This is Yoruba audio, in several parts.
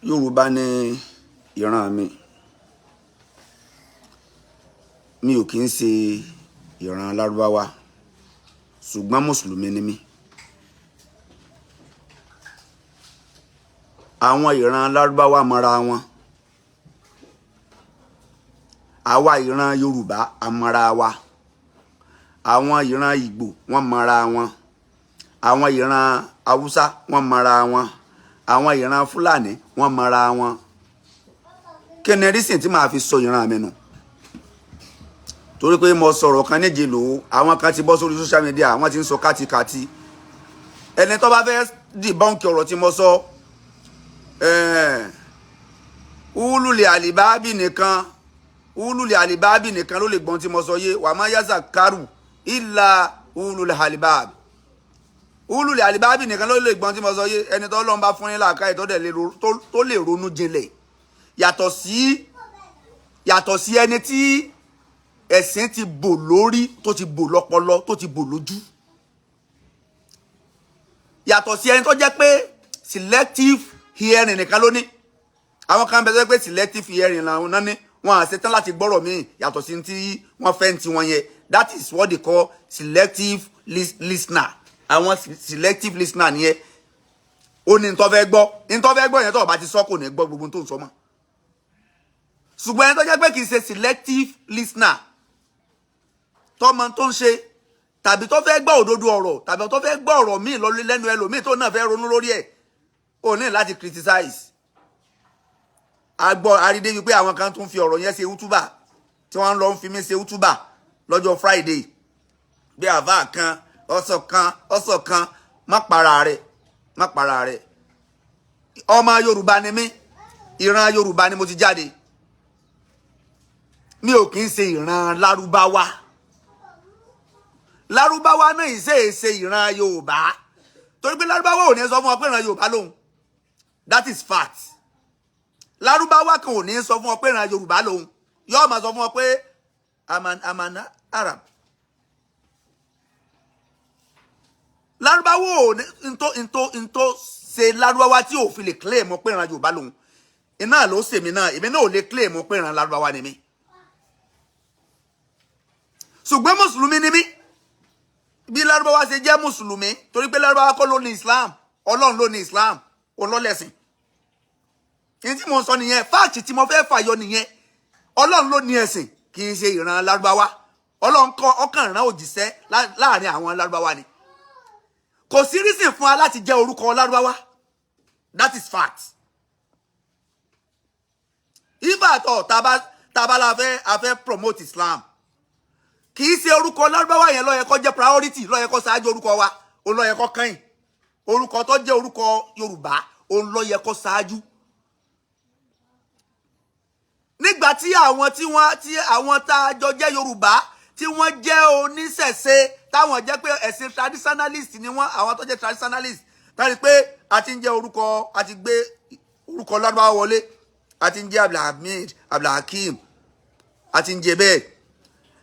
Yorùbá ní ìran mi ò kì í ṣe ìran Lárúbáwá ṣùgbọ́n mùsùlùmí ni mí. Àwọn ìran Lárúbáwá mọ́ra wọn, àwa ìran Yorùbá a mọ́ra wa, àwọn ìran Ìgbò wọ́n mọ́ra wọn, àwọn ìran Haúsá wọ́n mọ́ra wọn, àwọn ìran Fúlàní wọ́n mọ́ra wọn. Kí ni rísìn tí màá fi sọ ìran mi nù? Torí pé mo sọ̀rọ̀ kan níje lò, àwọn kan ti bọ́ sórí social media, wọ́n ti ń sọ kátikàti. Ẹni tó bá fẹ́ dìbọ́ǹkì ọ̀rọ̀ tí mo sọ, ululẹ̀ àlìbábì nìkan ló lè gbọ́n tí mo sọ yé. Wà má yásà kárù ìlà ululẹ̀ àlìbábì. Ululẹ̀ àlìbábì nìkan ló lè gbọ́n tí mo sọ yé. Ẹni tó lọ́n bá fún ní làákàyè tó lè ronú jinlẹ̀. Yàtọ̀ sí ẹni tí ẹ̀sìn ti bò lórí, tó ti bò lọ́pọlọ, tó ti bò lójú. Yàtọ̀ sí ẹni tó jẹ́ pé selective hearing nìkan ló ní. Àwọn kan bẹ tó jẹ́ pé selective hearing làwọn náà ní, wọn à ṣetán láti gbọ́rọ̀ míì yàtọ̀ sí tí wọ́n fẹ́ ti wọn yẹn. That is what they call selective listener. Àwọn selective listener nìyẹn. Ó ní ntọ́ fẹ́ gbọ́ yẹn tó bá ti sọ kò ní gbọ́ gbogbo tó ń sọ mọ́. Ṣùgbọ́n ẹni tó jẹ́ pé kì í ṣe selective listener, tọ́mọ tó ń ṣe tàbí tó fẹ́ gbọ́ òdodo ọ̀rọ̀ tàbí tó fẹ́ gbọ́ ọ̀rọ̀ míì lórí lẹ́nu ẹlòmíì tó náà fẹ́ ronú lórí ẹ̀, ó ní láti criticize. Àrídé wípé àwọn kan tún fi ọ̀rọ̀ yẹn ṣe útúbà, tí wọ́n lọ ń fi mí ṣe útúbà lọ́jọ́ Friday. Bí àbá kan ọ̀sọ̀ kan má para rẹ̀. Ọmọ Yorùbá ni mí, ìran Yorùbá ni mo ti jáde. Mi ò kì í ṣe ìran Lárúbáwá. Lárúbáwá náà ìṣe ìran Yorùbá. Torí pé Lárúbáwá ò ní sọ fún ọ pé ìran Yorùbá lòun. That is fact. Lárúbáwá kan ò ní sọ fún ọ pé ìran Yorùbá lòun. Yóò máa sọ fún ọ pé I'm an Arab. Lárúbáwá ò ní ntó ṣe Lárúbáwá tí ò fi lè claim pé ìran Yorùbá lòun. Iná ló ṣe mí náà, èmi náà ò lè claim pé ìran Lárúbáwá ni mí. Ṣùgbọ́n mùsùlùmí ni mí. Bí Lárúbáwá ṣe jẹ́ mùsùlùmí, torí pé Lárúbáwá kọ́ ló ní Islam, Ọlọ́run ló ní Islam, olólẹ́sìn. Ní tí mo sọ nìyẹn, fáàtì tí mo fẹ́ fàyọ nìyẹn. Ọlọ́run ló ní ẹ̀sìn, kì í ṣe ìran Lárúbáwá. Ọlọ́run ọkàn rán òjíṣẹ́ láàrin àwọn Lárúbáwá ni. Kò sí reason fún wa láti jẹ́ orúkọ Lárúbáwá. That is fact. If at all, tabala fẹ́ promote Islam, kì í ṣe orúkọ Lárúbáwá yẹn ló yẹ kó jẹ́ priority, ló yẹ kó ṣáájú orúkọ wa, ó ló yẹ kó kàn. Orúkọ tó jẹ́ orúkọ Yorùbá, ó ló yẹ kó ṣáájú. Nígbà tí àwọn tá jọ jẹ́ Yorùbá, tí wọ́n jẹ́ oníṣẹ̀ṣe, táwọn jẹ́ pé ẹ̀sìn traditionalist ni wọ́n, àwọn tó jẹ́ traditionalist, tàbí pé a ti ń jẹ́ orúkọ, a ti gbé orúkọ Lárúbáwá wọlé, a ti ń jẹ́ Abdulhamid, Abdulakeem, a ti ń jẹ́ bẹ́ẹ̀.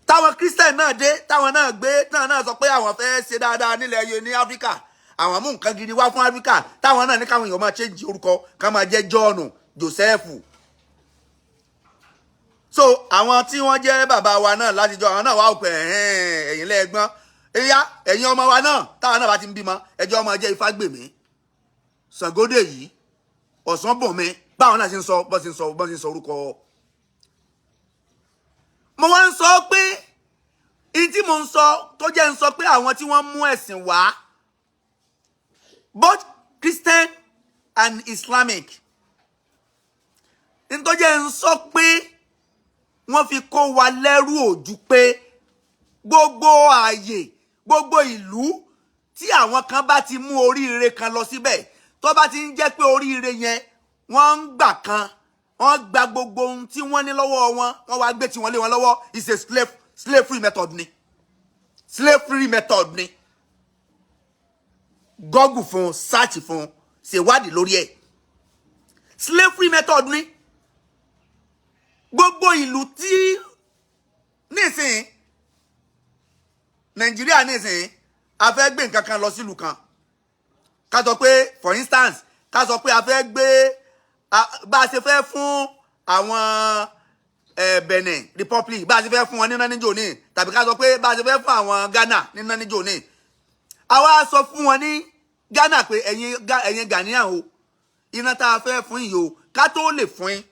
Táwọn Christian náà dé, táwọn náà sọ pé àwọn fẹ́ ṣe dáadáa nílẹ̀ yìí ní Áfíríkà, àwọn mú nǹkan gidi wá fún Áfíríkà, táwọn náà ní káwọn èèyàn máa change orúkọ, ká máa jẹ́ John, Joseph. So àwọn tí wọ́n jẹ́ bàbá wa náà látijọ́, àwọn náà wá òpè ẹ̀yìn lẹ́ẹ̀gbọ́n, ẹ̀yin ọmọ wa náà, táwọn náà bá ti ń bímọ, ẹjọ́ ọmọ jẹ́ Ifágbèmí, Ṣàngódé yìí, Ọ̀ṣánbùnmi, báwọn náà ṣe ń sọ, bọ́ ṣe ń sọ orúkọ. Mo wá ń sọ pé tí mo ń sọ tó jẹ́ ń sọ pé àwọn tí wọ́n mú ẹ̀sìn wá, both Christian and Islamic, tó jẹ́ ń sọ pé wọ́n fi kó wa lẹ́rú ojú pé gbogbo ààyè, gbogbo ìlú tí àwọn kan bá ti mú oríire kan lọ síbẹ̀, tó bá ti ń jẹ́ pé oríire yẹn wọ́n ń gbà kan, wọ́n gba gbogbo ohun tí wọ́n ní lọ́wọ́ wọn, wọ́n wá gbé tí wọ́n lé wọn lọ́wọ́. It's a slavery method ni. Slavery method ni. Google fún, search fún, ṣèwádìí lórí ẹ̀. Slavery method ni. Gbogbo ìlú tí nísìn Nàìjíríà nísìn a fẹ́ gbé nǹkan kan lọ sílùú kan. Ká sọ pé for instance, ká sọ pé a fẹ́ gbé bá ṣe fẹ́ fún àwọn Benin Republic bá ṣe fẹ́ fún wọn níná níjò ní tàbí ká sọ pé bá ṣe fẹ́ fún àwọn Ghana níná níjò ní àwa sọ fún wọn ní Ghana pé ẹ̀yin Ghanaian o iná tá a fẹ́ fún yìí o ká tó lè fún yín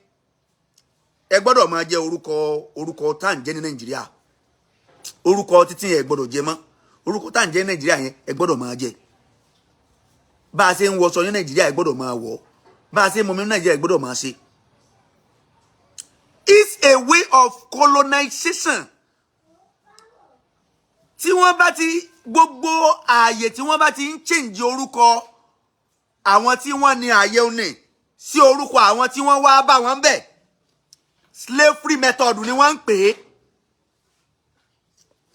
ẹ gbọ́dọ̀ máa jẹ́ orúkọ tá ń jẹ́ ní Nàìjíríà orúkọ títí ẹ gbọ́dọ̀ jẹ́ mọ́ orúkọ tá ń jẹ́ ní Nàìjíríà yẹn ẹ gbọ́dọ̀ máa jẹ́ bá a ṣe ń wọṣọ ní Nàìjíríà ẹ gbọ́dọ̀ máa wọ̀ bá a ṣe ń mọmi ní Nàìjíríà ẹ gbọ́dọ̀ máa ṣe. It's a way of colonization. Tí wọ́n bá ti gbogbo ààyè tí wọ́n bá ti ń change orúkọ àwọn tí wọ́n ní ààyè òní sí orúkọ àwọn tí wọ́n wá bá wọn bẹ̀ slavery method ni wọ́n ń pè é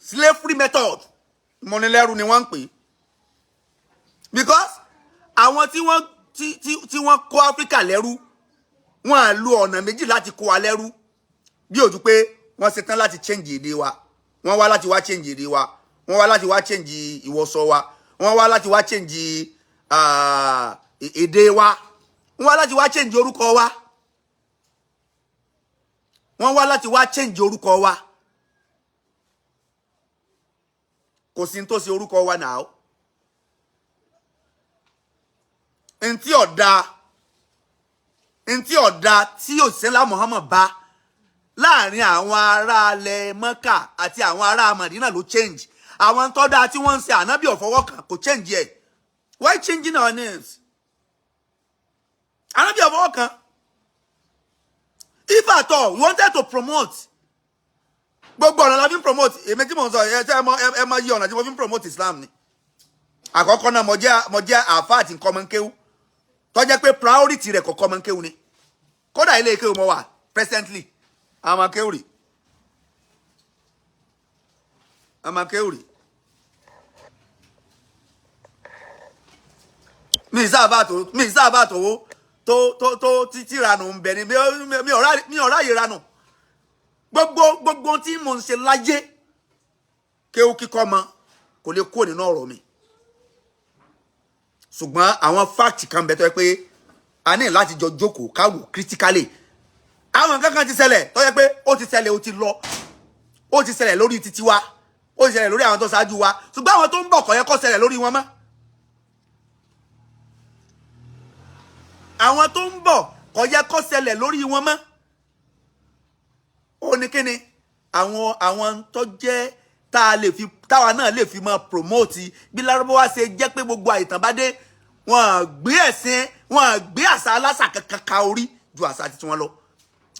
slavery method ìmọ̀nilẹ́rú ni wọ́n ń pè é because àwọn tí wọ́n kó Áfíríkà lẹ́rú wọ́n á lo ọ̀nà méjì láti kó wa lẹ́rú bí ojú pé wọ́n ṣe tán láti change èdè wa wọ́n wá láti wá change èdè wa wọ́n wá láti wá change ìwọṣọ wa wọ́n wá láti wá change èdè wa wọ́n wá láti wá change orúkọ wa wọ́n wá láti wá change orúkọ wa kò sí tó ṣe orúkọ wa náà ntí ọ̀dà tí òṣèlá Muhammad bá láàrin àwọn ará ilẹ̀ Mẹ́kà àti àwọn ará Mádínà ló change àwọn tó dáa tí wọ́n ń ṣe ànábì ọ̀fọwọ́ kan kò change ẹ̀ why changing our names ànábì ọ̀fọwọ́ kan if at all we wanted to promote gbogbo ọ̀nà la fi ń promote èmi tí mo ń sọ ẹ mọ yí ọ̀nà tí mo fi ń promote Islam ni àkọ́kọ́ náà mo jẹ́ àáfà àti nǹkan ọmọ ń kéwú tó jẹ́ pé priority rẹ̀ kọ̀ọ̀kan ọmọ ń kéwú ni kódà ilé ìkéwú mo wà presently àmọ́ kéwú rè àmọ́ kéwú rè mi sábà tó títí ranù ń bẹ ni mi ò ráyè ranù gbogbo tí mo ń ṣe láyé kéwú kíkọ́ mọ kò lè kó nínú ọ̀rọ̀ mi ṣùgbọ́n àwọn fact kan bẹ tó yẹ pé a ní láti jọ jókòó káwò critically àwọn kankan ti ṣẹlẹ̀ tó yẹ pé ó ti ṣẹlẹ̀ ó ti lọ ó ti ṣẹlẹ̀ lórí títí wa ó ti ṣẹlẹ̀ lórí àwọn tó ṣáájú wa ṣùgbọ́n àwọn tó ń bọ̀ kò yẹ kó ṣẹlẹ̀ lórí wọn mọ́ àwọn tó ń bọ̀ kò yẹ kó ṣẹlẹ̀ lórí wọn mọ́ ó ní kíni àwọn tó jẹ́ táwa náà lè fi máa promote bí Lárúbáwá ṣe jẹ́ pé gbogbo àìtàn bá dé wọ́n gbé ẹ̀sìn wọ́n gbé àṣà aláṣà kankan ka orí ju àṣà titi wọn lọ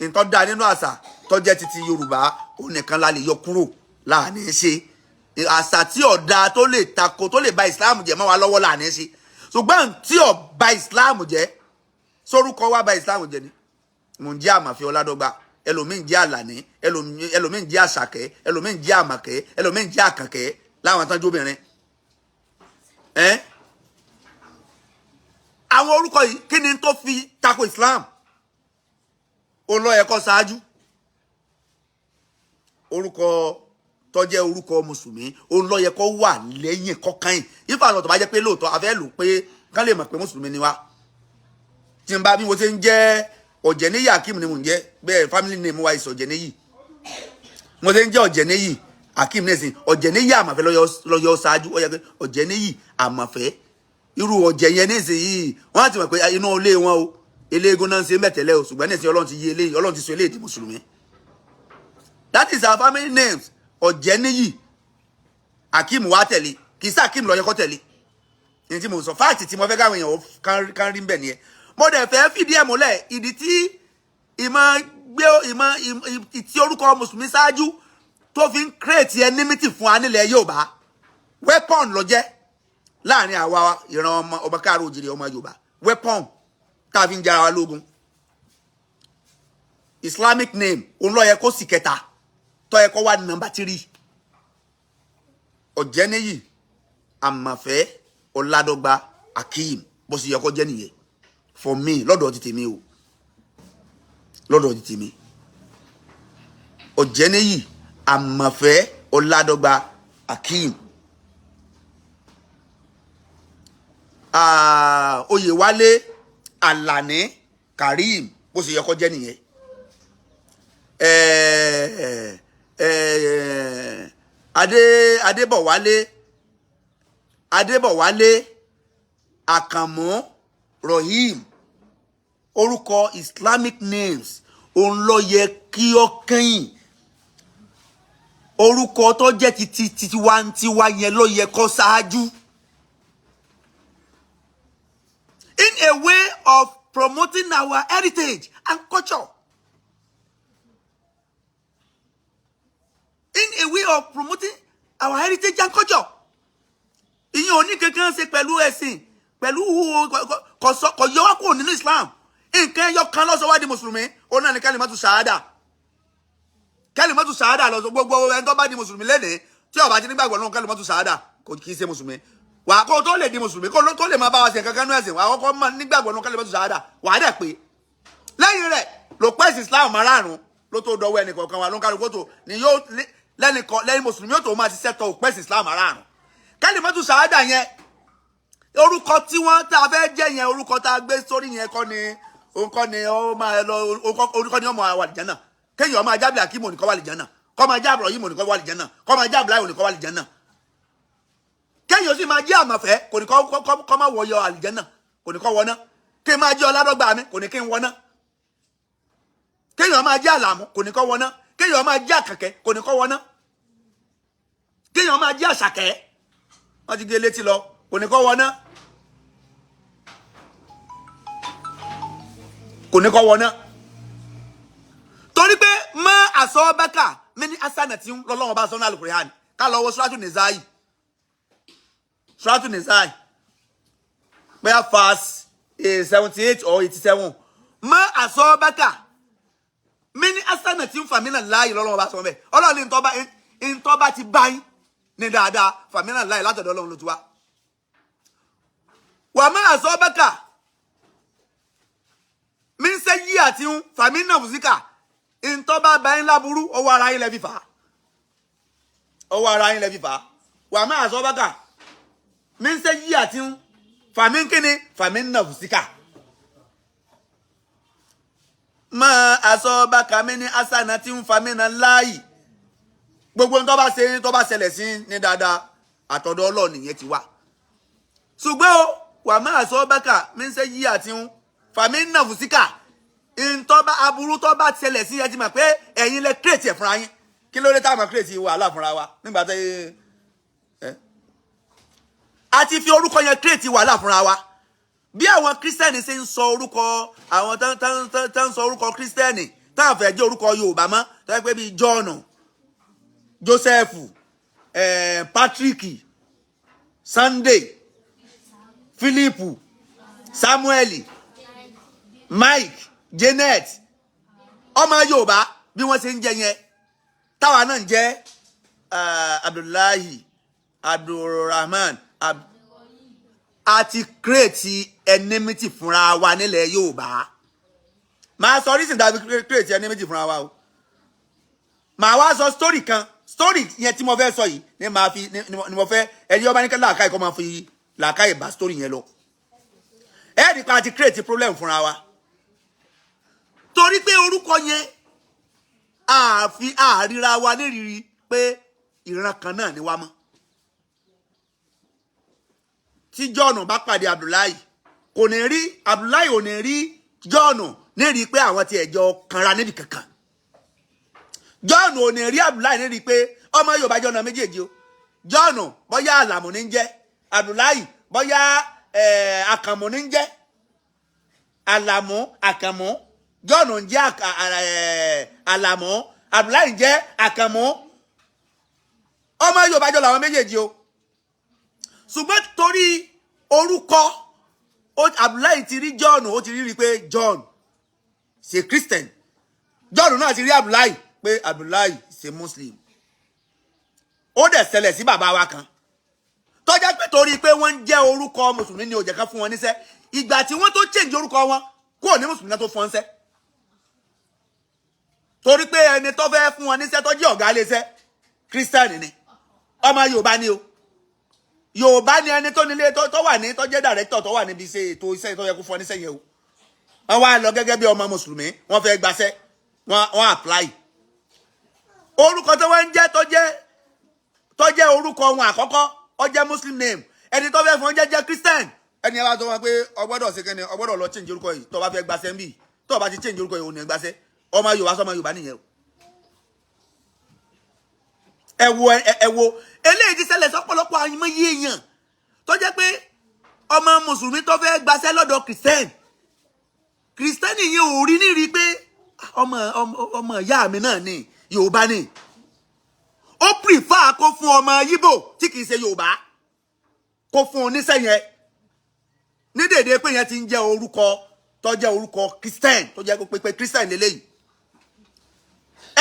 nǹkan dá nínú àṣà tó jẹ́ titi Yorùbá ó nìkan la lè yọ kúrò láàní ṣe àṣà tí ọ̀dà tó lè tako tó lè ba Islam jẹ́ mọ́ wa lọ́wọ́ láàní ṣe ṣùgbọ́n tí ó ba Islam jẹ́ sórúkọ wa ba Islam jẹ́ ni mò ń jẹ́ Àmàfẹ́ Ọládọ́gba ẹlòmíín jẹ́ Àlàní ẹlòmíín jẹ́ Àṣàkẹ́ ẹlòmíín jẹ́ Àmàkẹ́ ẹlòmíín jẹ́ Àkànkẹ́ láwọn tán jóbìnrin àwọn orúkọ yìí kí ni tó fi tako Islam ó lọ ẹ̀kọ́ ṣáájú orúkọ tó jẹ́ orúkọ mùsùlùmí ó lọ yẹ kó wà lẹ́yìn kọkàn ìfà lọ tó bá jẹ́ pé lóòótọ́ afẹ́ lò pé kán lè mọ̀ pé mùsùlùmí ni wá tí n bá bí mo ṣe ń jẹ́ Ọ̀jẹ̀níyì Akeem ni mò ń jẹ́ bẹ́ẹ̀ family name wa is Ọ̀jẹ̀níyì mo ṣe ń jẹ́ Ọ̀jẹ̀níyì Akeem nẹ́sìn Ọ̀jẹ̀níyì Àmàfẹ́ lọ́yọ̀ ṣáájú ó yẹ pé Ọ̀jẹ̀níyì Àmàfẹ́ irú ọ̀jẹ̀ yẹn nísìn yìí wọ́n á ti mọ̀ pé inú ilé wọn o eléegun náà ń ṣe mẹ́tẹ̀lẹ́ o ṣùgbọ́n nísìn Ọlọ́run ti yí eléyìí Ọlọ́run ti sọ eléyìí di mùsùlùmí that is our family names Ọ̀jẹ̀níyì Akeem wa tẹ̀lé kì í sí Akeem lọ́yẹ kọ́ tẹ̀lé ní tí mo sọ fáàtì tí mo fẹ́ káwọn èèyàn kan rí ń bẹ̀ nìyẹn mo dẹ̀ fẹ́ fìdí ẹ̀ múlẹ̀ ìdí tí tí orúkọ mùsùlùmí ṣáájú tó fi ń create enmity fún wa nílẹ̀ Yorùbá weapon ló jẹ́ láàrin àwa ìran ọmọ káàró òjìrì ọmọ Yorùbá weapon tá a fi ń jara wa lógun Islamic name òun ló yẹ kó sì kẹta tó yẹ kó wà number 3 Ọ̀jẹ̀níyì Àmàfẹ́ Ọládọ́gba Akeem bó sì yẹ kó jẹ́ nìyẹn for me lọ́dọ̀ ti tèmi o lọ́dọ̀ ti tèmi Ọ̀jẹ̀níyì Àmàfẹ́ Ọládọ́gba Akeem Oyèwálé Àlàní Karim bó ṣe yẹ kó jẹ́ nìyẹn. Adébọ̀wálé Àkànmọ́ Rohim orúkọ Islamic names òun ló yẹ kí ó kẹ́yìn. Orúkọ tó jẹ́ tiwantiwa yẹn ló yẹ kó ṣáájú. In a way of promoting our heritage and culture. In a way of promoting our heritage and culture. Ìyẹn ò ní kankan ṣe pẹ̀lú ẹ̀sìn, pẹ̀lú kò yọ wá kúrò nínú Islam. Nǹkan ẹyọ kan ló sọ wá di Mùsùlùmí, ó náà ní kalimatu shahada. Kalimatu shahada ló sọ gbogbo ẹni tó bá di Mùsùlùmí lénìí, tí ó bá ti nígbàgbọ́ nínú kalimatu shahada, kò kì í ṣe Mùsùlùmí. Wà á kó tó lè di Mùsùlùmí, kó tó lè máa bá wa ṣe kankan nínú ẹ̀sìn, wà á kọ́kọ́ máa nígbàgbọ́ nínú kalimatu shahada, wà á dẹ̀ pé. Lẹ́yìn rẹ̀, ló pẹ́ sí Islam márààrún ló tó dọwọ́ ẹnì kọ̀ọ̀kan wa ló ń kálukú tó ni yóò lẹ́yìn Mùsùlùmí yóò tó máa ṣiṣẹ́ tọ òpẹ́ sí Islam márààrún. Kalimatu shahada yẹn orúkọ tí wọ́n tá a fẹ́ jẹ́ yẹn orúkọ tá a gbé sórí yẹn kọ́ ni ó máa lọ orúkọ ni ó máa wà lìjánà. Kéèyàn máa jábìlì Akímù nìkan wà lìjánà, kọ́ máa jábìlì Ibrahim nìkan wà lìjánà, kọ́ máa jábìlì Ayọ̀ nìkan wà lìjánà. Kéèyàn sì máa jẹ́ àmọ̀fẹ́ kò ní kọ́ máa wọ̀yọ àlìjánà, kò ní kọ́ wọná. Kí n máa jẹ́ Ọládọ́gba mi kò ní kí n wọná. Kéèyàn máa jẹ́ Àlàmú kò ní kọ́ wọná. Kéèyàn máa jẹ́ Àkànkẹ́ kò ní kọ́ wọná. Kéèyàn máa jẹ́ Àṣàkẹ́ wọ́n ti gé létí lọ kò ní kọ́ wọná. Kò ní kọ́ wọná. Torí pé má àsọ bẹ́kà mí ní asánà tí lọ́lọ́wọ́ bá sọ ní Al-Qur'an ká lọ wo Suratu Nizai. Suratu Nizai bẹ́ẹ̀ verse 78 or 87. Má àsọ bẹ́kà mí ní asánà tí ń fàmínà láàyè lọ́lọ́wọ́ bá sọ bẹ́ẹ̀. Ọlọ́run ní ntọ́ba ti báyìí ní dáadáa fàmínà láàyè látọ̀dọ̀ Ọlọ́run ló ti wá. Wà má àsọ bẹ́kà mi ń ṣe yí àti ń fàmí náà fùsíkà ìntọ́ba báyìí láburú ọwọ́ ara yín lẹ fi fà á. Ọwọ́ ara yín lẹ fi fà á. Wà má àsọ bákà mi ń ṣe yí àti ń fàmí kíni fàmí náà fùsíkà. Má àsọ bákà mi ní asànà tí ń fàmí náà láàyè. Gbogbo ń tọ́ba ṣe tọ́ba ṣẹlẹ̀ sí ní dáadáa àtọ̀dọ̀ Ọlọ́run nìyẹn ti wá. Ṣùgbọ́n wà má àsọ bákà mi ń ṣe yí àti ń fàmí náà fùsíkà ìntọ́ba aburú tọ́ba ṣẹlẹ̀ sí ẹ ti mọ̀ pé ẹ̀yin lẹ kírètì ẹ̀ fúnra yín. Kí ló dé tá a mọ̀ kírètì wàhálà fúnra wa nígbà tó a ti fi orúkọ yẹn kírètì wàhálà fúnra wa. Bí àwọn kírísítẹ́nì ṣe ń sọ orúkọ àwọn tó ń sọ orúkọ kírísítẹ́nì táwọn fẹ́ jẹ́ orúkọ Yorùbá mọ́ tó yẹ pé bíi John, Joseph, Patrick, Sunday, Philip, Samuel, Mike, Janet, ọmọ Yorùbá bí wọ́n ṣe ń jẹ yẹn táwa náà ń jẹ́ Abdullahi, Abdulrahman, àti create enmity fúnra wa nílẹ̀ Yorùbá. Màá sọ reason tàbí create enmity fúnra wa o. Màá wá sọ story kan, story yẹn tí mo fẹ́ sọ yìí ni màá fi ni mo fẹ́ ẹni ọba ní kí làákàyè kó máa fi làákàyè bá story yẹn lọ. Ẹ̀ẹ́dì pa àti create problem fúnra wa. Torí pé orúkọ yẹn àríra wa nírìírí pé ìran kan náà ni wá mọ́. Tí John bá pàdé Abdullahi kò ní rí Abdullahi ò ní rí John nírìí pé àwọn ti ẹ̀jọ̀ kanra níbi kankan. John ò ní rí Abdullahi nírìí pé ọmọ Yorùbá jọ ọ̀nà méjèèjì o. John bóyá Àlàmú ní ń jẹ́, Abdullahi bóyá Àkànmú ní ń jẹ́. Àlàmú, Àkànmú, John ń jẹ́ Àlàmú, Abdullahi ń jẹ́ Àkànmú. Ọmọ Yorùbá jọ làwọn méjèèjì o. Ṣùgbọ́n torí orúkọ Abdullahi ti rí John, ó ti rí pé John ṣe Christian. John náà ti rí Abdullahi pé Abdullahi ṣe Muslim. Ó dẹ̀ ṣẹlẹ̀ sí bàbá wa kan tó jẹ́ pé torí pé wọ́n ń jẹ́ orúkọ Mùsùlùmí ni ó jẹ́ ká fún wọn níṣẹ́. Ìgbà tí wọ́n tó change orúkọ wọn kúrò ní Mùsùlùmí náà tó fún wọn níṣẹ́. Torí pé ẹni tó fẹ́ fún wọn níṣẹ́ tó jẹ́ ọ̀gá iléeṣẹ́ Christian ni, ọmọ Yorùbá ni o. Yorùbá ni ẹni tó nílé tó wà ní tó jẹ́ director tó wà níbi iṣẹ́ ètò iṣẹ́ tó yẹ kó fún ọ níṣẹ́ yẹn o. wọ́n wá lọ gẹ́gẹ́ bí ọmọ mùsùlùmí wọ́n fẹ́ gbaṣẹ́ wọ́n apply orúkọ tó wọ́n ń jẹ́ tó jẹ́ orúkọ wọn àkọ́kọ́ ó jẹ́ muslim name ẹni tó fẹ́ fún jẹ́ christian ẹni ẹ bá tó wọn pé ọgbọ́dọ̀ ṣe kẹ́ni ọgbọ́dọ̀ lọ change orúkọ yìí tó bá fẹ́ gbaṣẹ́ ń bì tó bá ti change orúkọ yìí ò ní gbaṣẹ́ ọmọ yorùbá sọmọ yorùbá nìyẹn o ẹ wo eléyìí ti ṣẹlẹ̀ sọ́pọ̀lọpọ̀ àyìnmọ́ yé èèyàn tó jẹ́ pé ọmọ mùsùlùmí tó fẹ́ gbaṣẹ́ lọ́dọ̀ christian yẹn ò rí ní rí pé ọmọ ìyá mi náà ni yorùbá ni ó prefer kó fún ọmọ yíbò tí kìí ṣe yorùbá kó fún oníṣẹ́ yẹn ní dèdè pé yẹn ti ń jẹ́ orúkọ tó jẹ́ orúkọ christian tó jẹ́ pé christian lélẹ́yìí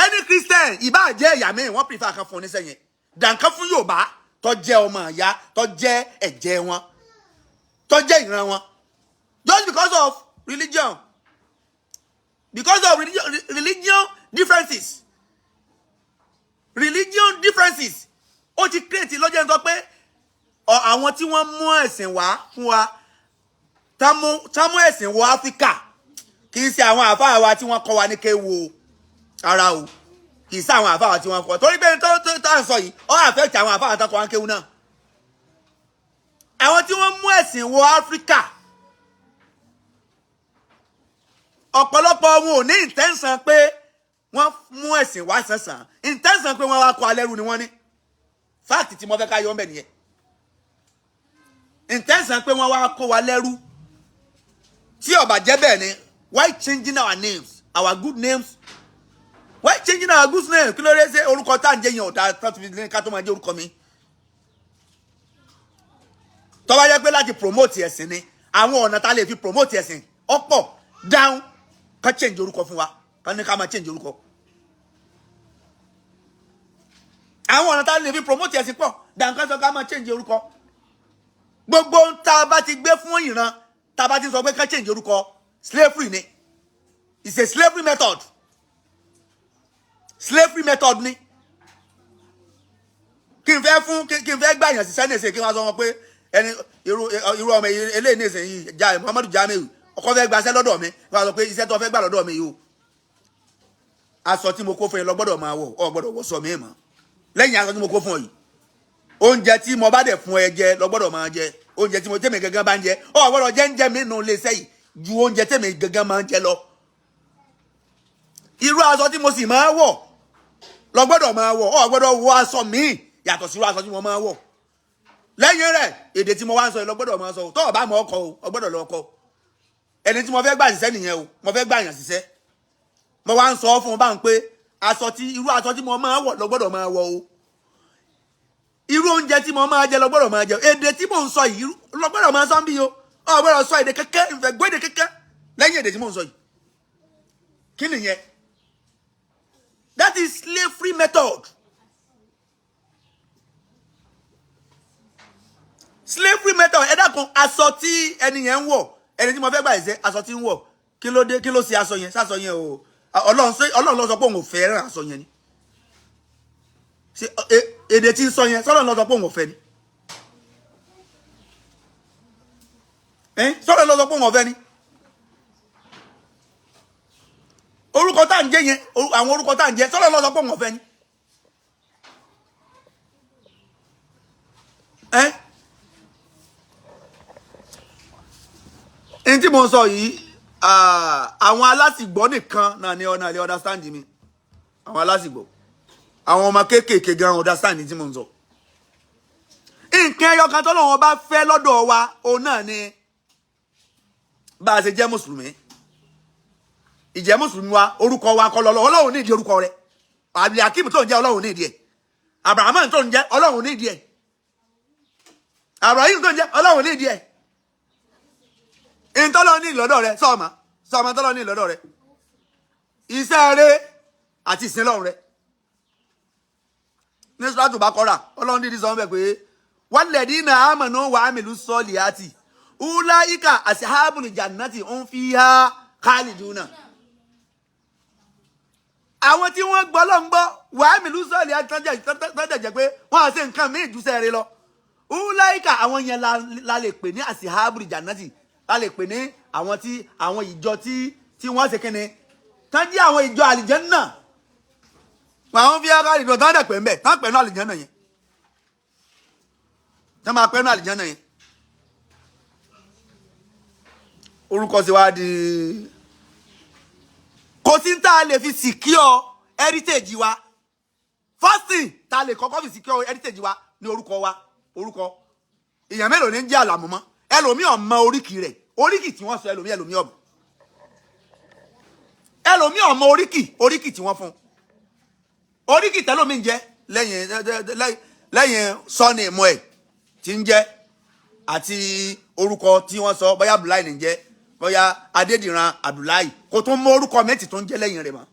ẹni christian ìbá jẹ́ ẹ̀yà mi wọ́n prefer kan fún oníṣẹ́ yẹn dànkan fún yorùbá tó jẹ́ ọmọ ìyá tó jẹ́ ẹ̀jẹ̀ wọn tó jẹ́ ìran wọn just because of religion religion differences ó ti create lọ́jọ́ sọ pé àwọn tí wọ́n mú ẹ̀sìn wá fún wa tá mú ẹ̀sìn wọ Áfíríkà kì í ṣe àwọn àfáà wa tí wọ́n kọ́ wa ní kéwu ara o kì í ṣe àwọn àfáà wa tí wọ́n kọ́ torí pé tó ń sọ yìí ó affect àwọn àfáà tó kọ́ wa ní kéwu náà àwọn tí wọ́n mú ẹ̀sìn wọ Áfíríkà ọ̀pọ̀lọpọ̀ wọn ò ní intention pé wọ́n mú ẹ̀sìn wá sẹ̀sàn intention pé wọ́n wá kó alẹ́rú ni wọ́n ní fact tí mo fẹ́ ká yọ ọ́nbẹ̀ nìyẹn intention pé wọ́n wá kó wa lẹ́rú tí ó bá jẹ́ bẹ́ẹ̀ ni why changing our names our good names why changing our good names kí ló dé ṣe orúkọ tá à ń jẹ́ yẹn ọ̀dà ká tó máa jẹ́ orúkọ mi tó bá jẹ́ pé láti promote ẹ̀sìn ni àwọn ọ̀nà tá a lè fi promote ẹ̀sìn ọ̀pọ̀ down ká change orúkọ fún wa ká ní ká máa change orúkọ àwọn ọ̀nà tá a lè fi promote ẹ̀sìn pọ̀ down ká sọ ká máa change orúkọ gbogbo tá a bá ti gbé fún ìran tá a bá ti sọ pé ká change orúkọ slavery ni it's a slavery method ni kí n fẹ́ gbàyàn sí sẹ́nẹ̀sì kí wọ́n sọ wọn pé ẹni irú ọmọ eléyìí ní ìsìn yìí Muhammadu Jamiu ọkọ fẹ́ gbaṣẹ́ lọ́dọ̀ mi wọ́n sọ pé iṣẹ́ tó fẹ́ gbà lọ́dọ̀ mi yìí o aṣọ tí mo kó fún yín lọ gbọ́dọ̀ máa wọ̀ ọ gbọ́dọ̀ wọ̀ sọ mí mọ́ lẹ́yìn aṣọ tí mo kó fún ọ yìí oúnjẹ tí mo bá dẹ̀ fún ẹ jẹ lọ gbọ́dọ̀ máa jẹ oúnjẹ tí mo tèmi gangan bá ń jẹ ọ gbọ́dọ̀ jẹ ń jẹ mí nù lè sẹ́yìn ju oúnjẹ tèmi gangan máa ń jẹ lọ irú aṣọ tí mo sì máa wọ̀ lọ gbọ́dọ̀ máa wọ̀ ọ gbọ́dọ̀ wọ aṣọ míì yàtọ̀ sí irú aṣọ tí mo máa wọ̀ lẹ́yìn rẹ̀ èdè tí mo wá ń sọ yìí lọ gbọ́dọ̀ máa sọ tó o bá mọ ọkọ o ọ gbọ́dọ̀ lọ ọkọ ẹni tí mo fẹ́ gbà síṣẹ́ nìyẹn o mo fẹ́ gbà yàn síṣẹ́ mo wá ń sọ fún un bá ń pé irú aṣọ tí mo máa wọ̀ lọ gbọ́dọ̀ máa wọ̀ o irú oúnjẹ tí mo máa jẹ lọ gbọ́dọ̀ máa jẹ èdè tí mò ń sọ yìí lọ gbọ́dọ̀ máa sọ ń bí o ọ gbọ́dọ̀ sọ èdè kẹ́kẹ́ ìfẹ́ gbọ́ èdè kẹ́kẹ́ lẹ́yìn èdè tí mò ń sọ yìí kí nìyẹn that is slavery method ẹ dákun aṣọ tí ẹni yẹn ń wọ̀ ẹni tí mo fẹ́ gbà yìí sẹ́ aṣọ tí ń wọ̀ kí ló dé kí ló ṣe aṣọ yẹn sásọ yẹn o Ọlọ́run ló sọ pé òun ò fẹ́ aṣọ yẹn ni èdè tí ń sọ yẹn sọ́lọ́run ló sọ pé òun ò fẹ́ ni sọ́lọ́run ló sọ pé òun ò fẹ́ ni orúkọ tá à ń jẹ́ yẹn àwọn orúkọ tá à ń jẹ́ sọ́lọ́run ló sọ pé òun ò fẹ́ ni n tí mo ń sọ yìí àwọn alásìgbọ́ nìkan náà ni ọ̀nà ilé understand mi àwọn alásìgbọ́ àwọn ọmọ kéékèèké gan understand tí mo ń sọ nǹkan ẹyọ kan tọ́lọ́run bá fẹ́ lọ́dọ̀ wa òun náà ni bá a ṣe jẹ́ mùsùlùmí ìjẹ́ mùsùlùmí wa orúkọ wa kọ́ lọ́lọ́ Ọlọ́run nídìí orúkọ rẹ̀ Abdulakeem tó ń jẹ́ Ọlọ́run nídìí ẹ̀ Abraham tó ń jẹ́ Ọlọ́run nídìí ẹ̀ Abraham tó ń jẹ́ Ọlọ́run nídìí ẹ̀ ìtọ́lọ́ ní ìlọ́dọ̀ rẹ sọ́ọ̀mà tọ́lọ́ ní ìlọ́dọ̀ rẹ iṣẹ́ rẹ àti ìsinlọ́run rẹ ní sọ́ọ̀tù bá kọ́ra Ọlọ́run dídí sọ́ọ́ bẹ̀ pé walladina amanu wa amilu solihati ulaika ashabul jannati hum fiha khaliduna àwọn tí wọ́n gbọ́ lọ́n gbọ́ wa amilu solihati tọ́jẹ̀ pé wọ́n á ṣe nǹkan míì jùṣẹ́ rẹ lọ ulaika àwọn yẹn la lè pè ní ashabul jannati a lè pè ní àwọn ìjọ tí wọ́n ṣe kíni tán jẹ́ àwọn ìjọ àlìjẹ́nnà àwọn fi ara ìdọ̀ tán dẹ̀ pẹ̀ ń bẹ̀ tán pẹ̀lú àlìjẹ́nnà yẹn tán máa pẹ̀lú àlìjẹ́nnà yẹn orúkọ sí wá di kò sí tá a lè fi secure heritage wa first thing tá a lè kọ́kọ́ fi secure heritage wa ní orúkọ èèyàn mélòó ní jẹ́ àlàmú mọ́ ẹlòmíì ọmọ oríkì rẹ̀ oríkì tí wọ́n sọ ẹlòmíì ọmọ ẹlòmíì ọmọ oríkì tí wọ́n fún oríkì tẹ́lòmíì ń jẹ́ lẹ́yìn sọ́ọ̀nì ìmọ̀ ẹ̀ tí ń jẹ́ àti orúkọ tí wọ́n sọ bóyá Abdullahi ní jẹ́ bóyá Adédìran Abdullahi kò tún mọ orúkọ méjì tó ń jẹ́ lẹ́yìn rẹ̀ mọ́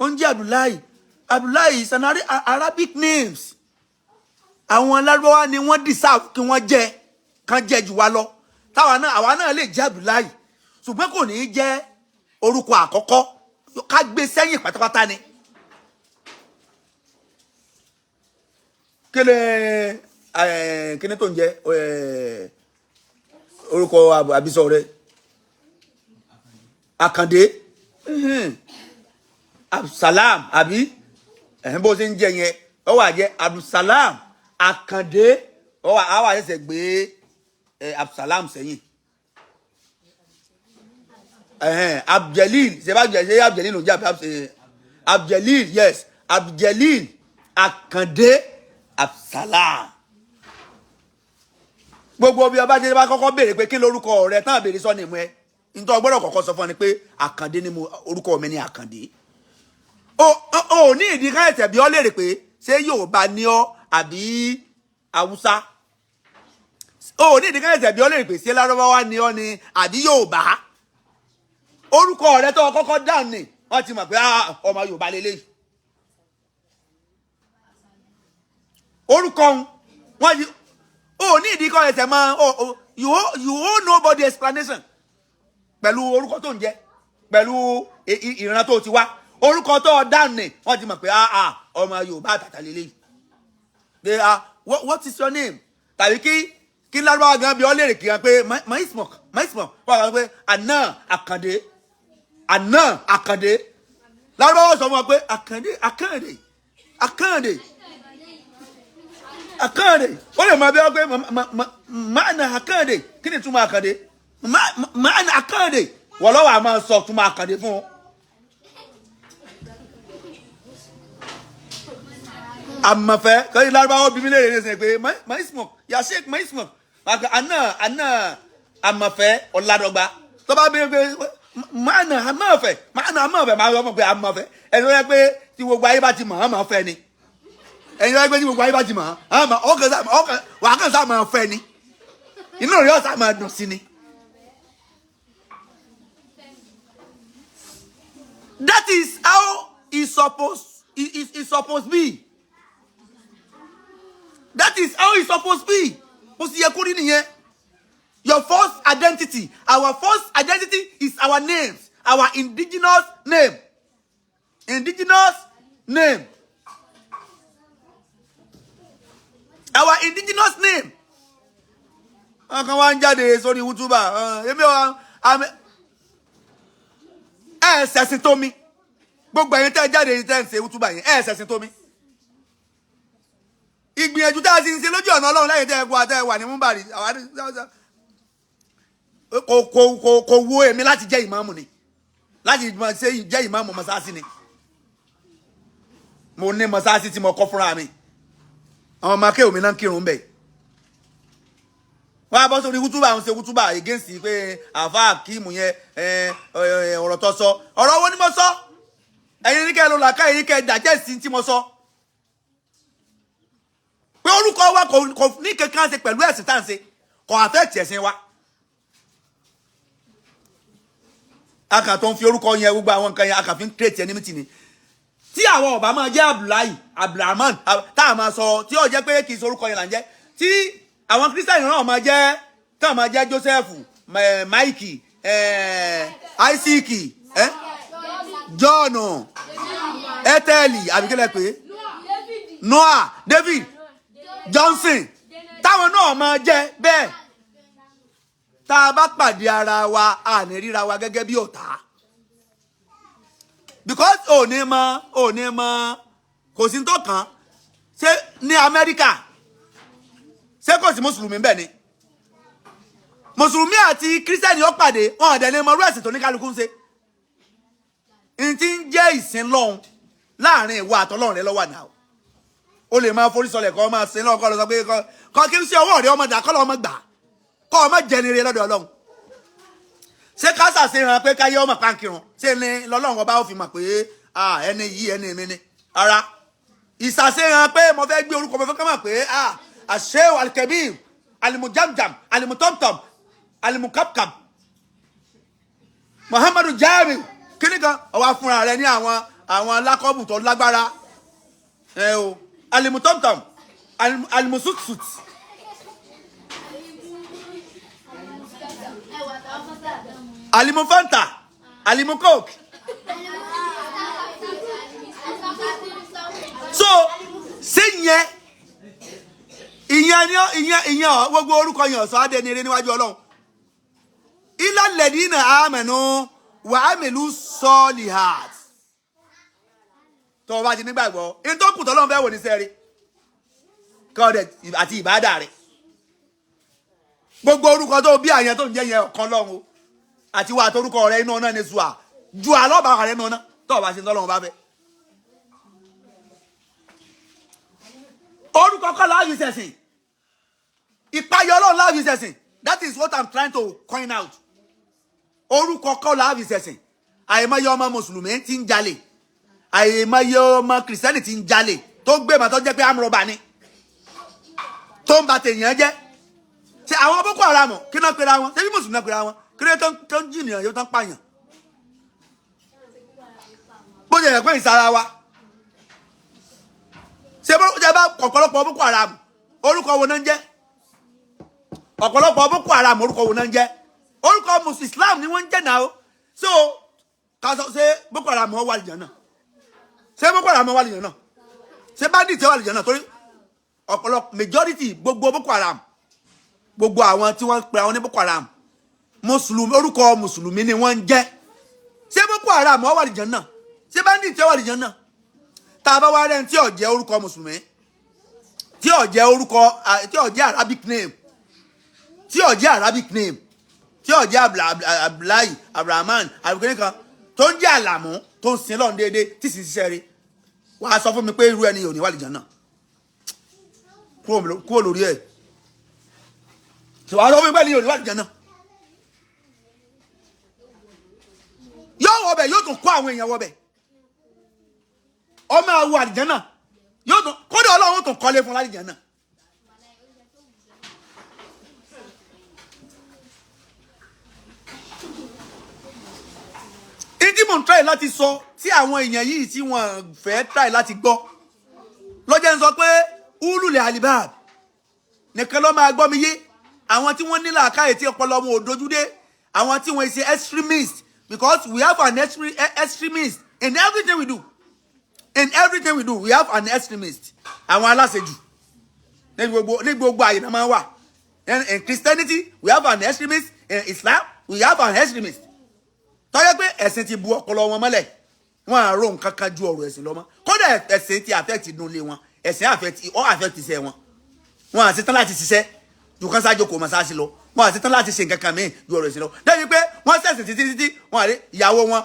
ó ń jẹ́ Abdullahi is an Arabic names àwọn Lárúbáwá ni wọ́n deserve kí wọ́n jẹ́ jù wá lọ àwa náà lè jẹ́ Abdullahi ṣùgbọ́n kò ní í jẹ́ orúkọ àkọ́kọ́ ká gbé sẹ́yìn pátápátá ni kíni tó ń jẹ́ orúkọ àbísọ rẹ̀ Àkàndé Abdulsalam àbí bó ṣe ń jẹ yẹn ó wá jẹ́ Abdulsalam Àkàndé ó wá ṣẹ̀ṣẹ̀ gbé Abdulsalam sẹ́yìn Abdelil ṣe bá jẹ́ Abdelil ló jẹ́ Abdelil yes Abdelil Àkàndé Abdulsalam gbogbo bí ọba jẹ́ bá kọ́kọ́ béèrè pé kí lórúkọ rẹ̀ tán béèrè sọ ní ìmú ẹ nítorí gbọ́dọ̀ kọ́kọ́ sọ fún ni pé Àkàndé ni orúkọ mi ní Àkàndé o ní ìdí káyọ̀tẹ̀ bí ọ léèrè pé ṣé Yorùbá ni ọ àbí Haúsá o ní ìdí káyọ̀tẹ̀ bí ọ léèrè pé ṣé Lárúbáwá ni ọ ni àbí Yorùbá orúkọ rẹ̀ tó kọ́kọ́ dáhùn ni wọ́n ti mọ̀ pé ọmọ Yorùbá lélẹ́yìí orúkọ wọn yìí o ní ìdí káyọ̀tẹ̀ mọ́ you owe nobody explanation pẹ̀lú orúkọ tó ń jẹ́ pẹ̀lú ìran tó ti wá orúkọ tó dáhùn ni wọ́n ti mọ̀ pé ọmọ Yorùbá àtàtà lélẹ́yìí they are what is your name tàbí kí Lárúbáwá gan bí ọ léèrè kí gan pé maismok wọ́n kàn pé Àná Àkàndé Lárúbáwá sọ fún wọn pé Àkàndé ó lè mọ bí wọ́n pé máàna Àkàndé kí ni túmọ̀ Àkàndé máàna Àkàndé wọ́n lọ́wọ́ àmọ́ sọ túmọ̀ Àkàndé fún wọn. Àmọ̀fẹ́ kọ́ni Lárúbáwá bí mi lè rìn ẹsẹ̀ pé maismok ya Sheikh maismok àná Àmọ̀fẹ́ Ọ̀làdọ́gba tó bá bí pé máàna Àmọ̀fẹ́ máa yọ pé Àmọ̀fẹ́ ẹni wọ́n yẹ pé tí gbogbo ayé bá ti mọ̀ ọ́n máa fẹ́ ni ẹni wọ́n yẹ pé tí gbogbo ayé bá ti mọ̀ ọ́n wàá kàn sá máa fẹ́ ni inú rẹ̀ ọ̀sá máa dùn sí ni. That is how it's supposed to be. That is how it's supposed to be. Ó sì yẹ kó rí nìyẹn. Your first identity, our first identity is our names, our indigenous name. Our indigenous name. Kan wá ń jáde sórí YouTube. Ṣẹ̀sìn tó mi. Gbogbo ẹ̀yin tẹ́ jáde tẹ́ ń ṣe YouTube yẹn. Ṣẹ̀sìn tó mi. Ìgbìyànjú tá a ti ń ṣe lójú ọ̀nà Ọlọ́run lẹ́yìn tẹ́ wà ní múbàrí kò wo èmi láti jẹ́ ìmáàmù ni láti ṣe jẹ́ ìmáàmù mọ́sáàsì ni mo ní mọ́sáàsì tí mo kọ́ fúnra mi àwọn ọmọ akéwì mi náà kírun bẹ́ẹ̀ wọ́n á bọ́ sórí YouTube àwọn ṣe YouTube against pé àfa Akeem yẹn ọ̀rọ̀ tó sọ ọ̀rọ̀ owó ni mo sọ ẹ̀yin ní kẹ́ ló làákà ẹ̀yin kẹ́ dàjẹ́ sí tí mo sọ pé orúkọ wa kò ní kankan ṣe pẹ̀lú ẹ̀sìn tá à ń ṣe kò affect ẹ̀sìn wa. A kàn tó ń fi orúkọ yẹn gbogbo àwọn nǹkan yẹn a kàn fi ń create enmity ni. Tí àwọn ọba máa jẹ́ Abdullahi Abdulrahman tá a máa sọ tí ó jẹ́ pé kì í sọ orúkọ yẹn là ń jẹ́ tí àwọn Christian náà máa jẹ́ tá a máa jẹ́ Joseph Mike Isaac John Ethel àbíkẹ́lẹ́ pé Noah David Johnson táwọn náà máa jẹ́ bẹ́ẹ̀ tá a bá pàdé ara wa a ní ríra wa gẹ́gẹ́ bí ọ̀tá because ò ní mọ̀ kò sí tó kàn ṣé ní Amẹ́ríkà ṣé kò sí mùsùlùmí bẹ́ẹ̀ ni mùsùlùmí àti kírísítẹ́nì ó pàdé wọn àdẹ̀ ní mọ irú ẹ̀sìn tó ní kálukú ń ṣe n ti ń jẹ́ ìsìn lọ́hùn láàrin ìwà àtọ́lọ́run rẹ lọ́wọ́ náà o lè máa forí sọlẹ̀ kọ́ máa sin lọ́wọ́ kọ́ lọ sọ pé kọ́ kí n ṣe ọwọ́ rẹ ọmọ dà kọ́ lọ́ ọmọ gbà kọ́ ọmọ jẹni rẹ lọ́dọ̀ Ọlọ́run ṣé kásà ṣe hàn pé káyé ọmọ pàǹkìrùn ṣé ni lọ́lọ́run ọba ó fi mọ̀ pé ẹni yìí ẹni mi ni ara ìṣàṣe hàn pé mo fẹ́ gbé orúkọ mo fẹ́ kọ́ mọ̀ pé àṣẹ alikẹ́bí alimujamjam alimutomtom alimukapkap Muhammadu Jamiu kíní kan ọwọ́ fúnra rẹ ní àwọn alákọ̀ọ́bù tó lágbára o alimutomtom alimusutsut alimufanta alimucoke so ṣé ìyẹn gbogbo orúkọ yẹn ọ̀sán adé ní eré níwájú Ọlọ́run ilá lẹ́dínà àmẹ́nu wà á mẹ́lú sọ́ọ̀lì hàt tó o bá ti nígbàgbọ́ in tó kù tọ́lọ́run fẹ́ wò ní sẹ́rí kọ́ọ̀dẹ̀ àti ìbádà rẹ̀ gbogbo orúkọ tó bí àyẹn tó ń jẹ́ yẹn ọ̀kan lọ́run àti wà torúkọ rẹ̀ inú náà ní sùà ju àlọ́bàá rẹ̀ inú náà tó o bá ti tọ́lọ́run bá fẹ́ orúkọ kọ́ láàbì sẹ̀sìn ìpayọ̀ Ọlọ́run láàbì sẹ̀sìn that is what I'm trying to coin out orúkọ kọ́ láàbì sẹ̀sìn àìmọye ọmọ mùsùlùmí tí ń jalè àìmọye ọmọ kìrìsìtẹ́nì tí ń jalè tó gbé màtọ́ jẹ́ pé amúrọ̀bà ni tó ń ba tèèyàn jẹ́ ṣe àwọn Boko Haram kí náà pera wọn ṣé bí mùsùlùmí náà pera wọn kí ló tó ń jìnnìyàn yóò tán pààyàn bó ṣe yẹ pé ìsara wa ṣe bá ọ̀pọ̀lọpọ̀ Boko Haram orúkọ wo náà ń jẹ́ ọ̀pọ̀lọpọ̀ Boko Haram orúkọ wo náà ń jẹ́ orúkọ Islam ni wọ́n ń jẹ́ náà o so kásọ ṣe Boko Haram wà lìjàn náà ṣé Boko Haram wà lìjàn náà ṣé bandit wà lìjàn náà torí ọ̀pọ̀lọpọ̀ majority gbogbo Boko Haram gbogbo àwọn tí wọ́n pe àwọn ní Boko Haram mùsùlùmí orúkọ mùsùlùmí ni wọ́n ń jẹ́ ṣé Boko Haram wà lìjàn náà ṣé bandit wà lìjàn náà tá a bá wá rẹ̀ tí ó jẹ́ orúkọ mùsùlùmí tí ó jẹ́ orúkọ tí ó jẹ́ Arabic name tí ó jẹ́ Arabic name tí ó jẹ́ Abdullahi Abrahman abukene kan tó ń jẹ́ Alamu tó ń sin lọ́n déédéé tí sì ń ṣiṣẹ́ rí wàá sọ fún mi pé irú ẹni yóò ní wà lìjàn náà kúrò lórí ẹ̀ tí wàá sọ fún mi pé ẹni yóò ní wà lìjàn náà yóò wọbẹ̀ yóò tún kó àwọn èèyàn wọbẹ̀ ọmọ àwọ àlìjánà yóò tún kódà Ọlọ́run tún kọ́lé fún àlìjánà ìdí mò ń try láti sọ tí àwọn èèyàn yìí tí wọ́n fẹ́ try láti gbọ́ lọ́jọ́ ń sọ pé ululẹ̀ alibab nìkan ló máa gbọ́ mi yé àwọn tí wọ́n ní làákàyè tí ọpọlọ wọn ò dojú dé àwọn tí wọ́n ṣe extremist because we have an extremist in everything we do. In everything we do, we have an extremist. Àwọn aláṣejù. Ní gbogbo àyè náà máa wà. In Christianity, we have an extremist. In Islam, we have an extremist. Tó yẹ pé ẹ̀sìn ti bu ọpọlọ wọn mọ́lẹ̀. Wọ́n á rò nǹkan kan ju ọ̀rọ̀ ẹ̀sìn lọ mọ́. Kódà ẹ̀sìn ti affect inú ilé wọn. Ẹ̀sìn affect iṣẹ́ wọn. Wọ́n á ṣetán láti ṣiṣẹ́ ju kan ṣáájú kò mọ̀ sáàsì lọ. Wọ́n á ṣetán láti ṣe nǹkan kan mìíràn ju ọ̀rọ̀ ẹ̀sìn lọ. Débi pé wọ́n ṣẹ̀sìn títí wọ́n á rí ìyàwó wọn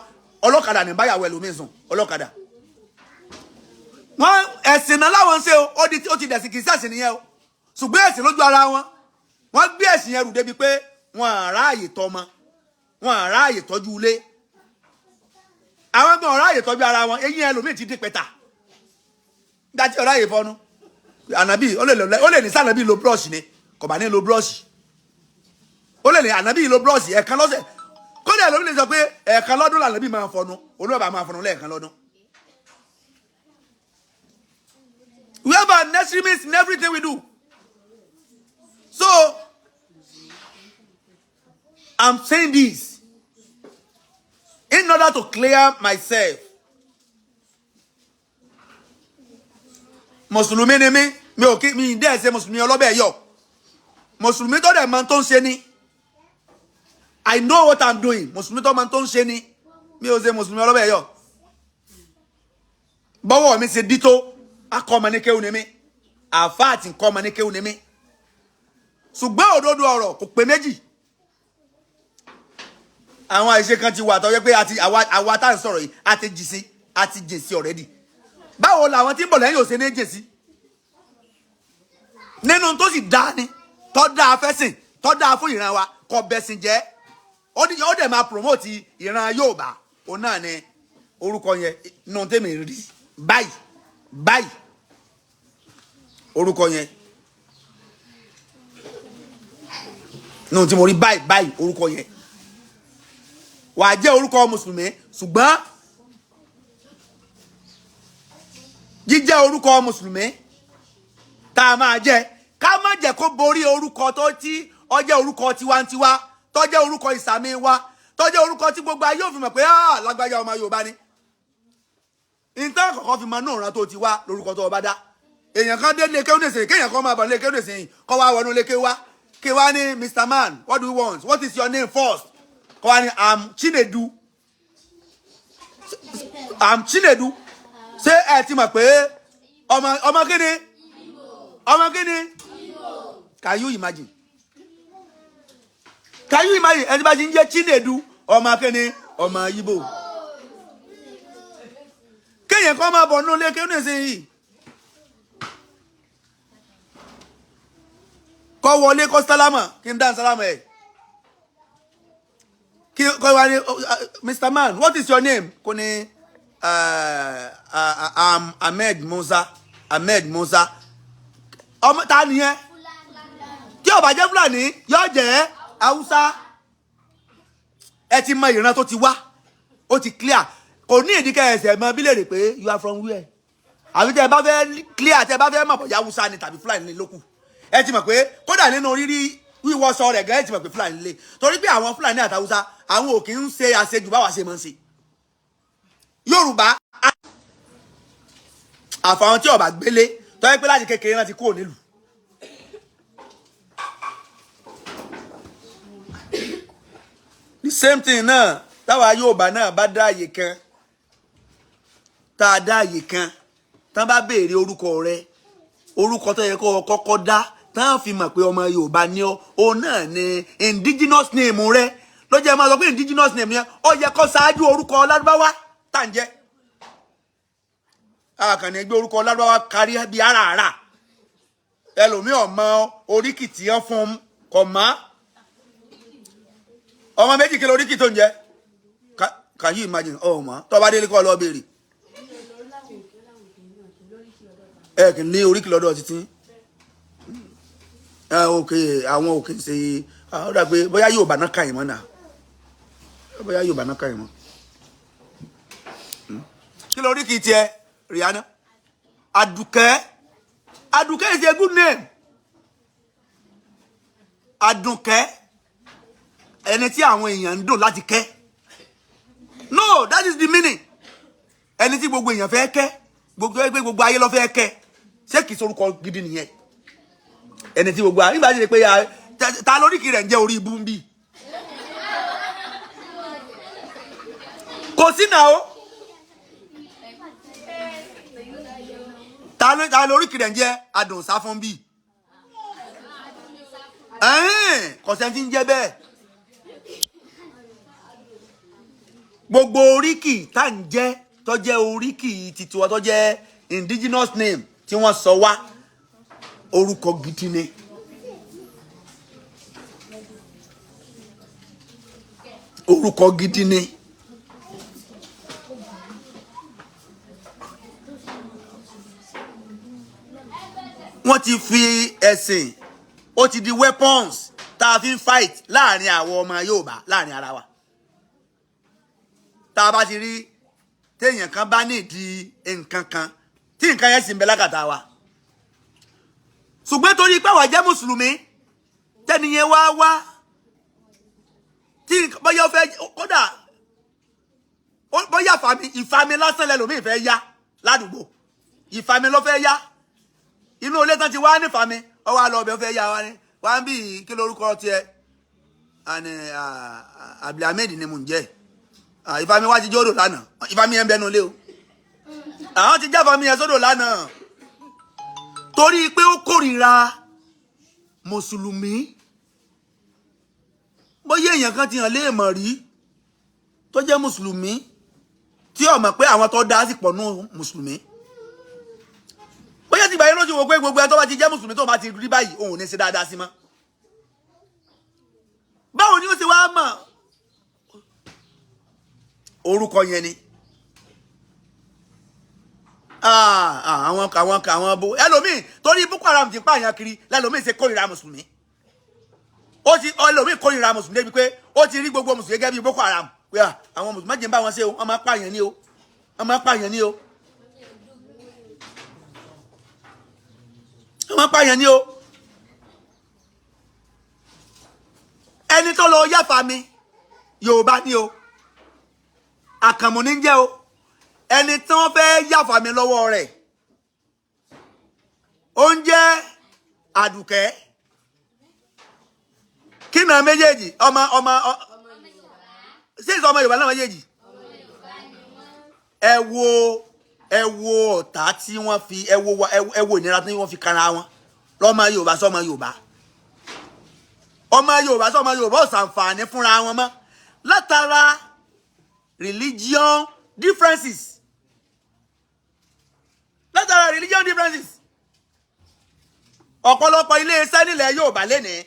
ọlọ́kadà ní báyàwó ẹlòmíì sùn ọlọ́kadà. Wọ́n ẹ̀sìn náà láwọn ṣe ó ti dẹ̀sìn kìí ṣẹ̀sìn nìyẹn o ṣùgbọ́n ẹ̀sìn lójú ara wọn wọ́n gbé ẹ̀sìn yẹn rù débi pé wọ́n àráàyè tọ́mọ wọ́n àráàyè tọ́jú ilé àwọn gbọ́n àráàyè tọ́jú ara wọn eyín ẹlòmíì ti dín pẹ̀tà dájú àráàyè fọnú ànábì ó lè ní sànábì lo brush ni kò bá ní lo brush ó lè ní ànábì lo brush ẹ̀ẹ̀kan lọ́sẹ̀ kódà ẹlòmíì lè sọ pé ẹ̀ẹ̀kan lọ́dún lànábì máa fọnú olúwàbà máa fọnú lẹ́ẹ̀kan lọ́dún. We have an extremist in everything we do. So, I'm saying this in order to clear myself. Mùsùlùmí ni mi ò kí mi dẹ́ ṣe mùsùlùmí ọlọ́bẹ̀ yọ. Mùsùlùmí tó dẹ̀ mọ̀ tó ń ṣe ni. I know what I'm doing. Mùsùlùmí tó máa tó ń ṣe ni. Mi ò ṣe mùsùlùmí ọlọ́bẹ̀ yọ. Bọ́wọ́ mi ṣe dító. Akọ́mọ ní kéwù ni mí. Àfáà tí ń kọ́mọ ní kéwù ni mí. Ṣùgbọ́n òdodo ọ̀rọ̀ kò pé méjì. Àwọn àìṣe kan ti wà tó jẹ́ pé àwa tá ń sọ̀rọ̀ yìí àti jìn sí already. Báwo làwọn tí ń bọ̀ lẹ́yìn ò ṣe ní jìn sí? Nínú tó sì dá ni, tó dáa fẹ́sìn, tó dáa fún ìran wa, kò bẹ̀sìn jẹ́. Ó dẹ̀ máa promote ìran Yorùbá. Òun náà ni orúkọ yẹn nínú tèmi rí. Báyìí. Orúkọ yẹn. Nínú tí mo rí báyìí orúkọ yẹn. Wà jẹ́ orúkọ Mùsùlùmí, ṣùgbọ́n jíjẹ́ orúkọ Mùsùlùmí tá a máa jẹ́ ká má jẹ́ kó borí orúkọ tó tí ó jẹ́ orúkọ tiwantiwa tó jẹ́ orúkọ ìsàmì wa tó jẹ́ orúkọ tí gbogbo ayé ò fi mọ̀ pé lágbájá ọmọ Yorùbá ni. Nǹkan kọ̀ọ̀kan fi mọ náà ràn tó ti wá lórúkọ tó bá dá. Èèyàn kan dé lé kéwòn nìsín kéèyàn kan máa bọ̀ lé kéwòn nìsín kọ́ wá wọnú lé kéwà ní Mr. Man, what do you want? What is your name first? Kọ́ wá ní I'm Chinedu. Ṣé ẹ ti mọ̀ pé ọmọ kíni? Ọmọ kíni? Can you imagine? Ẹni bá ti ń jẹ́ Chinedu ọmọ kíni? Ọmọ Igbo. Kéèyàn kan máa bọ̀ nínú ilé kéwòn nìsín yìí. Kọ́ wọlé kọ́ sálámà kí n dá sálámà ẹ̀. Kọ́ wá ní Mr. Man, what is your name? Kò ní I'm Ahmed Musa. Ọmọ ta nìyẹn? Tí ó bá jẹ́ Fúlàní yóò jẹ́ Haúsá. Ẹ ti mọ ìran tó ti wá. Ó ti clear. Kò ní ìdíkẹ́ ẹsẹ̀ mọ bí lè rè pé you are from where? Àbí tẹ́ bá fẹ́ clear tẹ́ bá fẹ́ mọ̀ bóyá Haúsá ni tàbí Fúlàní lókù. Ẹ ti mọ̀ pé kódà nínú rírí wíwọṣọ rẹ̀ gan ẹ ti mọ̀ pé Fúlàní lé. Torí pé àwọn Fúlàní àti Haúsá àwọn ò kì í ṣe àṣejù báwa ṣe máa ń ṣe. Yorùbá àfàwọn tí ó bá gbélé tó yẹ pé láti kékeré náà ti kúrò nílùú. The same thing náà táwa Yorùbá náà bá dá àyè kan tá a dá àyè kan tán bá béèrè orúkọ rẹ orúkọ tó yẹ kó kọ́kọ́ dá tán fi mọ̀ pé ọmọ Yorùbá ni ó náà ni indigenous name rẹ ló jẹ́ máa sọ pé indigenous name yẹn ó yẹ kó ṣáájú orúkọ Lárúbáwá tá ń jẹ́. Àkànní gbé orúkọ Lárúbáwá kárí bí àràárà ẹlòmíì ọmọ oríkìtì yẹn fún kò mọ́ ọmọ méjì kìlọ̀ oríkì tó ń jẹ́ can you imagine ọmọ tó bá délé kọ́ lọ béèrè ẹ kì í ní oríkì lọ́dọ̀ títí òkè àwọn òkè ṣe ó dà pé bóyá Yorùbá náà kà yín mọ́ náà bóyá Yorùbá náà kà yín mọ́ kí ló oríkì tiẹ̀ Rihanna Adùkẹ́ is a good name. Adùkẹ́ ẹni tí àwọn èèyàn ń dùn láti kẹ́. No, that is the meaning. Ẹni tí gbogbo èèyàn fẹ́ kẹ́ gbogbo ayé ló fẹ́ kẹ́ ṣé kìí sorúkọ gidi nìyẹn. Ẹni tí gbogbo ayé nígbà tí pé ta lóríkì rẹ̀ ń jẹ́ orí ibú ń bì. Kò sí náà o. Ta lóríkì rẹ̀ ń jẹ́ Adùnsá fún bì. Kò sẹ́ni tí ń jẹ́ bẹ́ẹ̀. Gbogbo oríkì tá ń jẹ́ tó jẹ́ oríkì titiwa tó jẹ́ indigenous name tí wọ́n sọ wá orúkọ gidi ni. Orúkọ gidi ni. Wọ́n ti fi ẹ̀sìn ó ti di weapons tá a fi ń fight láàrin àwọn ọmọ Yorùbá láàrin ara wa. Tá a bá ti rí téèyàn kan bá nídìí nǹkan kan tí nǹkan yẹn sì ń bẹ lákàtà wa. Ṣùgbọ́n torí pé àwa jẹ́ Mùsùlùmí tẹ́niyẹn wá tí bóyá ó fẹ́ kódà bóyá ìfami lásán lẹ́lòmíì fẹ́ yá ládùúgbò ìfami ló fẹ́ yá. Inú ilé tán ti wá nífàmì ọwọ́ àlọ́ ọbẹ̀ fẹ́ yá wa ní wá ń bí kí lórúkọ tiẹ̀ and Abdulhamid ni mo nje ifá mi wá ti jodo lánàá ifá mi en benu le o àwọn ti jafa mi yẹn sódò lánàá torí pé ó kórìíra mùsùlùmí bóyá èèyàn kan ti hàn lè mọ̀ rí tó jẹ́ mùsùlùmí tí ó mọ̀ pé àwọn tó dá sí pọ̀ nú mùsùlùmí bóyá ti gbà yín lójú wo pé gbogbo ẹ tó bá ti jẹ́ mùsùlùmí tó bá ti rí báyìí òun ní ṣe dáadáa sí mọ́ báwo ni ó ṣe wá mọ̀ orúkọ yẹn ni àwọn bo ẹlòmíì torí Boko Haram ti pààyàn kiri lẹ́lòmíì ṣe kórìíra mùsùlùmí ó ti ẹlòmíì kórìíra mùsùlùmí débi pé ó ti rí gbogbo mùsùlùmí gẹ́gẹ́ bí Boko Haram pé àwọn mùsùlùmí májè ń bá wọn ṣe o wọ́n máa pààyàn ní o wọ́n máa pààyàn ní o wọ́n máa pààyàn ní o ẹni tó lọ yáfa mi Yorùbá ní o àkànmú ní jẹ́ o ẹni tí wọ́n fẹ́ yáfa mi lọ́wọ́ rẹ̀ ó ń jẹ́ Àdùkẹ́ kí náà méjèèjì ọmọ sí ìsọ ọmọ Yorùbá náà méjèèjì ẹ wo ọ̀tá tí wọ́n fi ẹ wo ìnira tí wọ́n fi kanra wọn lọ́mọ Yorùbá sọ́mọ Yorùbá ọmọ Yorùbá sọ́mọ Yorùbá ò ṣàǹfààní fúnra wọn mọ́ látara religion differences látara religion differences ọ̀pọ̀lọpọ̀ ilé iṣẹ́ nílẹ̀ Yorùbá lénìí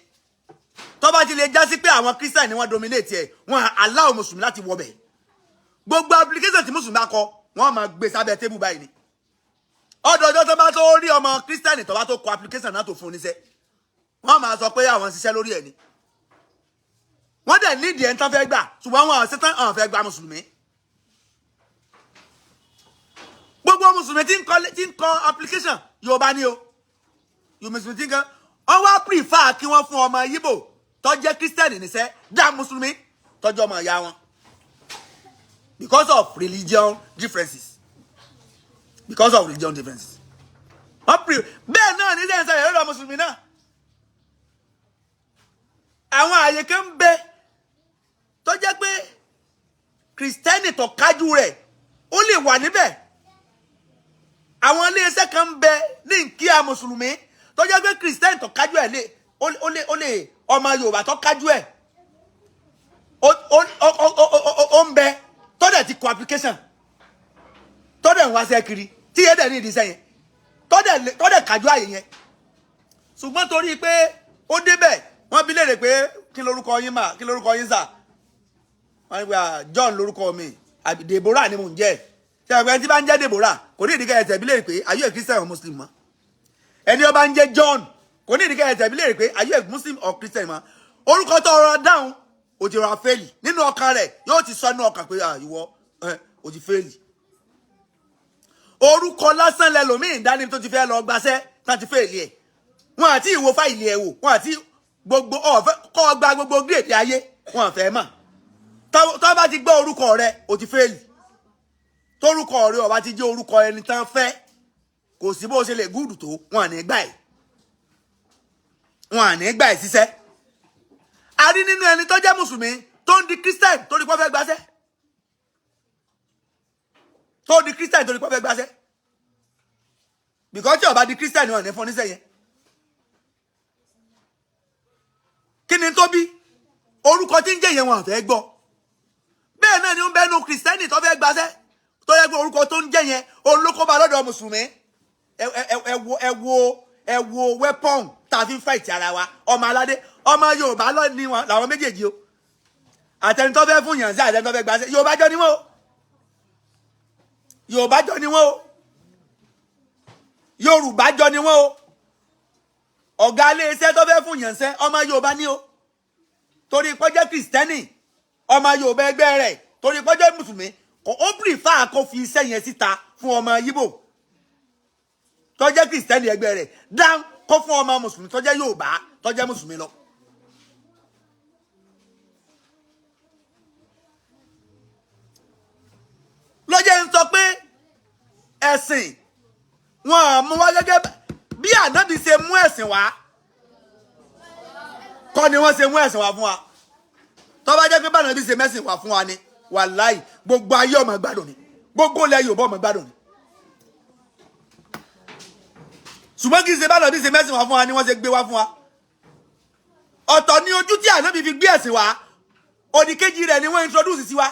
tó bá ti lè já sí pé àwọn Christian ni wọ́n dominate ẹ̀ wọ́n allow mùsùlùmí láti wọbẹ̀ gbogbo application tí mùsùlùmí bá kọ wọ́n máa gbé sábẹ́ tébù báyìí ni ọdọọjọ́ tó bá tó rí ọmọ Christian tó bá tó kọ application náà tó fún níṣẹ́ wọ́n máa sọ pé àwọn ṣiṣẹ́ lórí ẹ̀ ni wọ́n dẹ̀ nídìí ẹ̀ ń tán fẹ́ gbà ṣùgbọ́n wọn ṣetán àwọn fẹ́ gba mùsùlùmí gbogbo mùsùlùmí tí ń kọ application Yorùbá ni o mùsùlùmí tí ń kọ wọ́n wá prefer kí wọ́n fún ọmọ Yíbò tó jẹ́ Christian níṣẹ́ dá mùsùlùmí tọ́jú ọmọ ìyá wọn because of religion differences bẹ́ẹ̀ náà ní sẹ́yìn sẹ́yìn lọ́dọ̀ mùsùlùmí náà àwọn àyè kan ń bẹ tó jẹ́ pé Kristẹni tó kájú rẹ̀ ó lè wà níbẹ̀ àwọn iléeṣẹ́ kan ń bẹ ní nkíà mùsùlùmí tó jẹ́ pé Kristẹni tó kájú ẹ̀ ó lè ọmọ Yorùbá tó kájú ẹ̀ ó ń bẹ tó dẹ̀ ti kọ application tó dẹ̀ ń wáṣẹ́ kiri tí yé dẹ̀ ní ìdí sẹ́yìn tó dẹ̀ kájú àyè yẹn ṣùgbọ́n torí pé ó débẹ̀ wọ́n bi léèrè pé kí lorúkọ yín mà kí lorúkọ yín sà wọ́n ní pé John lorúkọ mi àbí Deborah ni mò ń jẹ́ ṣe àgbẹ̀ tí bá ń jẹ́ Deborah kò ní ìdíkẹ́ ẹ̀tẹ̀ bi léèrè pé are you a Christian or Muslim mọ́ ẹni ó bá ń jẹ́ John kò ní ìdíkẹ́ ẹ̀tẹ̀ bi léèrè pé are you a Muslim or Christian mọ́ orúkọ tó rọra dáhùn ó ti rọra fẹ́ẹ̀lì nínú ọkàn rẹ̀ yóò ti sọ nínú ọkàn pé ìwọ ó ti fẹ́ẹ̀lì orúkọ lásán lẹlòmíì dání tó ti fẹ́ lọ gbaṣẹ́ tá ti fẹ́ẹ̀lì ẹ̀ wọn àti ìwo fáìlì ẹ̀ wò wọn àti gbogbo ọ̀fẹ́ kọ́ gba gbogbo gírèdì ayé wọn fẹ́ mọ̀ tó bá ti gbọ́ orúkọ rẹ̀ ó ti fẹ́ẹ̀lì tórúkọ rẹ̀ ó bá ti jẹ́ orúkọ ẹni tán fẹ́ kò sí bó ṣe lè gúdù tó wọn àní gbà ẹ̀ ṣiṣẹ́ a rí nínú ẹni tó jẹ́ mùsùlùmí tó ń di Christian torí pé ó fẹ́ gbaṣẹ́ tó di Christian torí pé ó fẹ́ gbaṣẹ́ because tí ó bá di Christian ni wọn ní fún níṣẹ́ yẹn kí ni tó bí orúkọ tí ń jẹ́ yẹn wọn fẹ́ gbọ́ bẹ́ẹ̀ náà ni ó ń bẹ́nu Kristẹni tó fẹ́ gbaṣẹ́ tó yẹ pé orúkọ tó ń jẹ́ yẹn olókóbá lọ́dọ̀ mùsùlùmí ẹ wo weapon tá a fi ń fight ara wa ọmọ aládé ọmọ Yorùbá lọ ní wọn làwọn méjèèjì o àtẹni tó fẹ́ fún yàn sí àtẹni tó fẹ́ gbaṣẹ́ Yorùbá jọ ni wọn o Yorùbá jọ ni wọn o ọ̀gá ilé iṣẹ́ tó fẹ́ fún yàn sẹ́ ọmọ Yorùbá ni o torí pé jẹ́ Kristẹni ọmọ Yorùbá ẹgbẹ́ rẹ̀ torí pé jẹ́ mùsùlùmí ó prefer kó fi iṣẹ́ yẹn síta fún ọmọ Yíbò tó jẹ́ Kristẹni ẹgbẹ́ rẹ̀ dáhùn kó fún ọmọ mùsùlùmí tó jẹ́ Yorùbá tó jẹ́ mùsùlùmí lọ. lọ́jọ́ ń sọ pé ẹ̀sìn wọn mú wá gẹ́gẹ́ bí ànábì ṣe mú ẹ̀sìn wá kọ́ ni wọ́n ṣe mú ẹ̀sìn wá fún wa tó bá jẹ́ pé bá nàbí ṣe mẹ́sìn wà fún wa ni wàláì gbogbo ayé ọmọ gbádùn ni gbogbo ilẹ̀ Yorùbá ọmọ gbádùn ni ṣùgbọ́n kì í ṣe bá nàbí ṣe mẹ́sìn wà fún wa ni wọ́n ṣe gbé wá fún wa ọ̀tọ̀ ni ojú tí ànábì fi gbé ẹ̀sìn wá òdìkejì rẹ̀ ni wọ́n introduce sí wa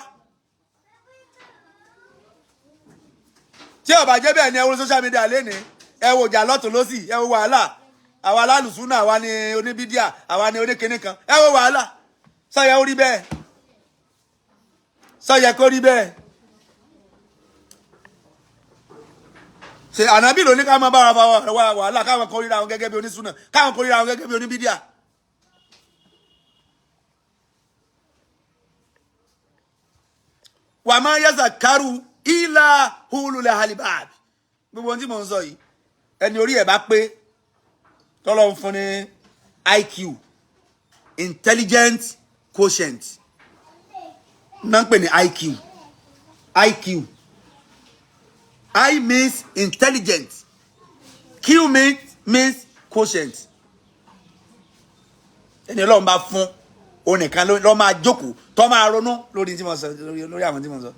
tí ó bá jẹ́ bẹ́ẹ̀ ni ẹ wo social media lẹ́ni ẹ wo jà lọ́tún lọ́sì ẹ wo wàhálà àwa alálùsúnà àwa ni oníbídíà àwa ni oníkíní kan ẹ wo wàhálà sọyẹ ó rí bẹ́ẹ̀ sọyẹ kó rí bẹ́ẹ̀ ṣe ànábì ló ní ká máa bára wa wàhálà káwọn kan ríra wọn gẹ́gẹ́ bí onísúnà káwọn kan ríra wọn gẹ́gẹ́ bí oníbídíà wà máa yẹ́sà kárù ìlà hululẹ̀ halibad gbogbo ohun tí mò ń sọ yìí ẹni orí ẹ̀ bá pé tọ́lọ́ ń fún ní IQ intelligent quotient náà ń pè ní IQ I means intelligent Q means quotient ẹni Ọlọ́run bá fún onìkan ló máa jókòó tó máa ronú lórí tí mo sọ lórí àwọn tí mo sọ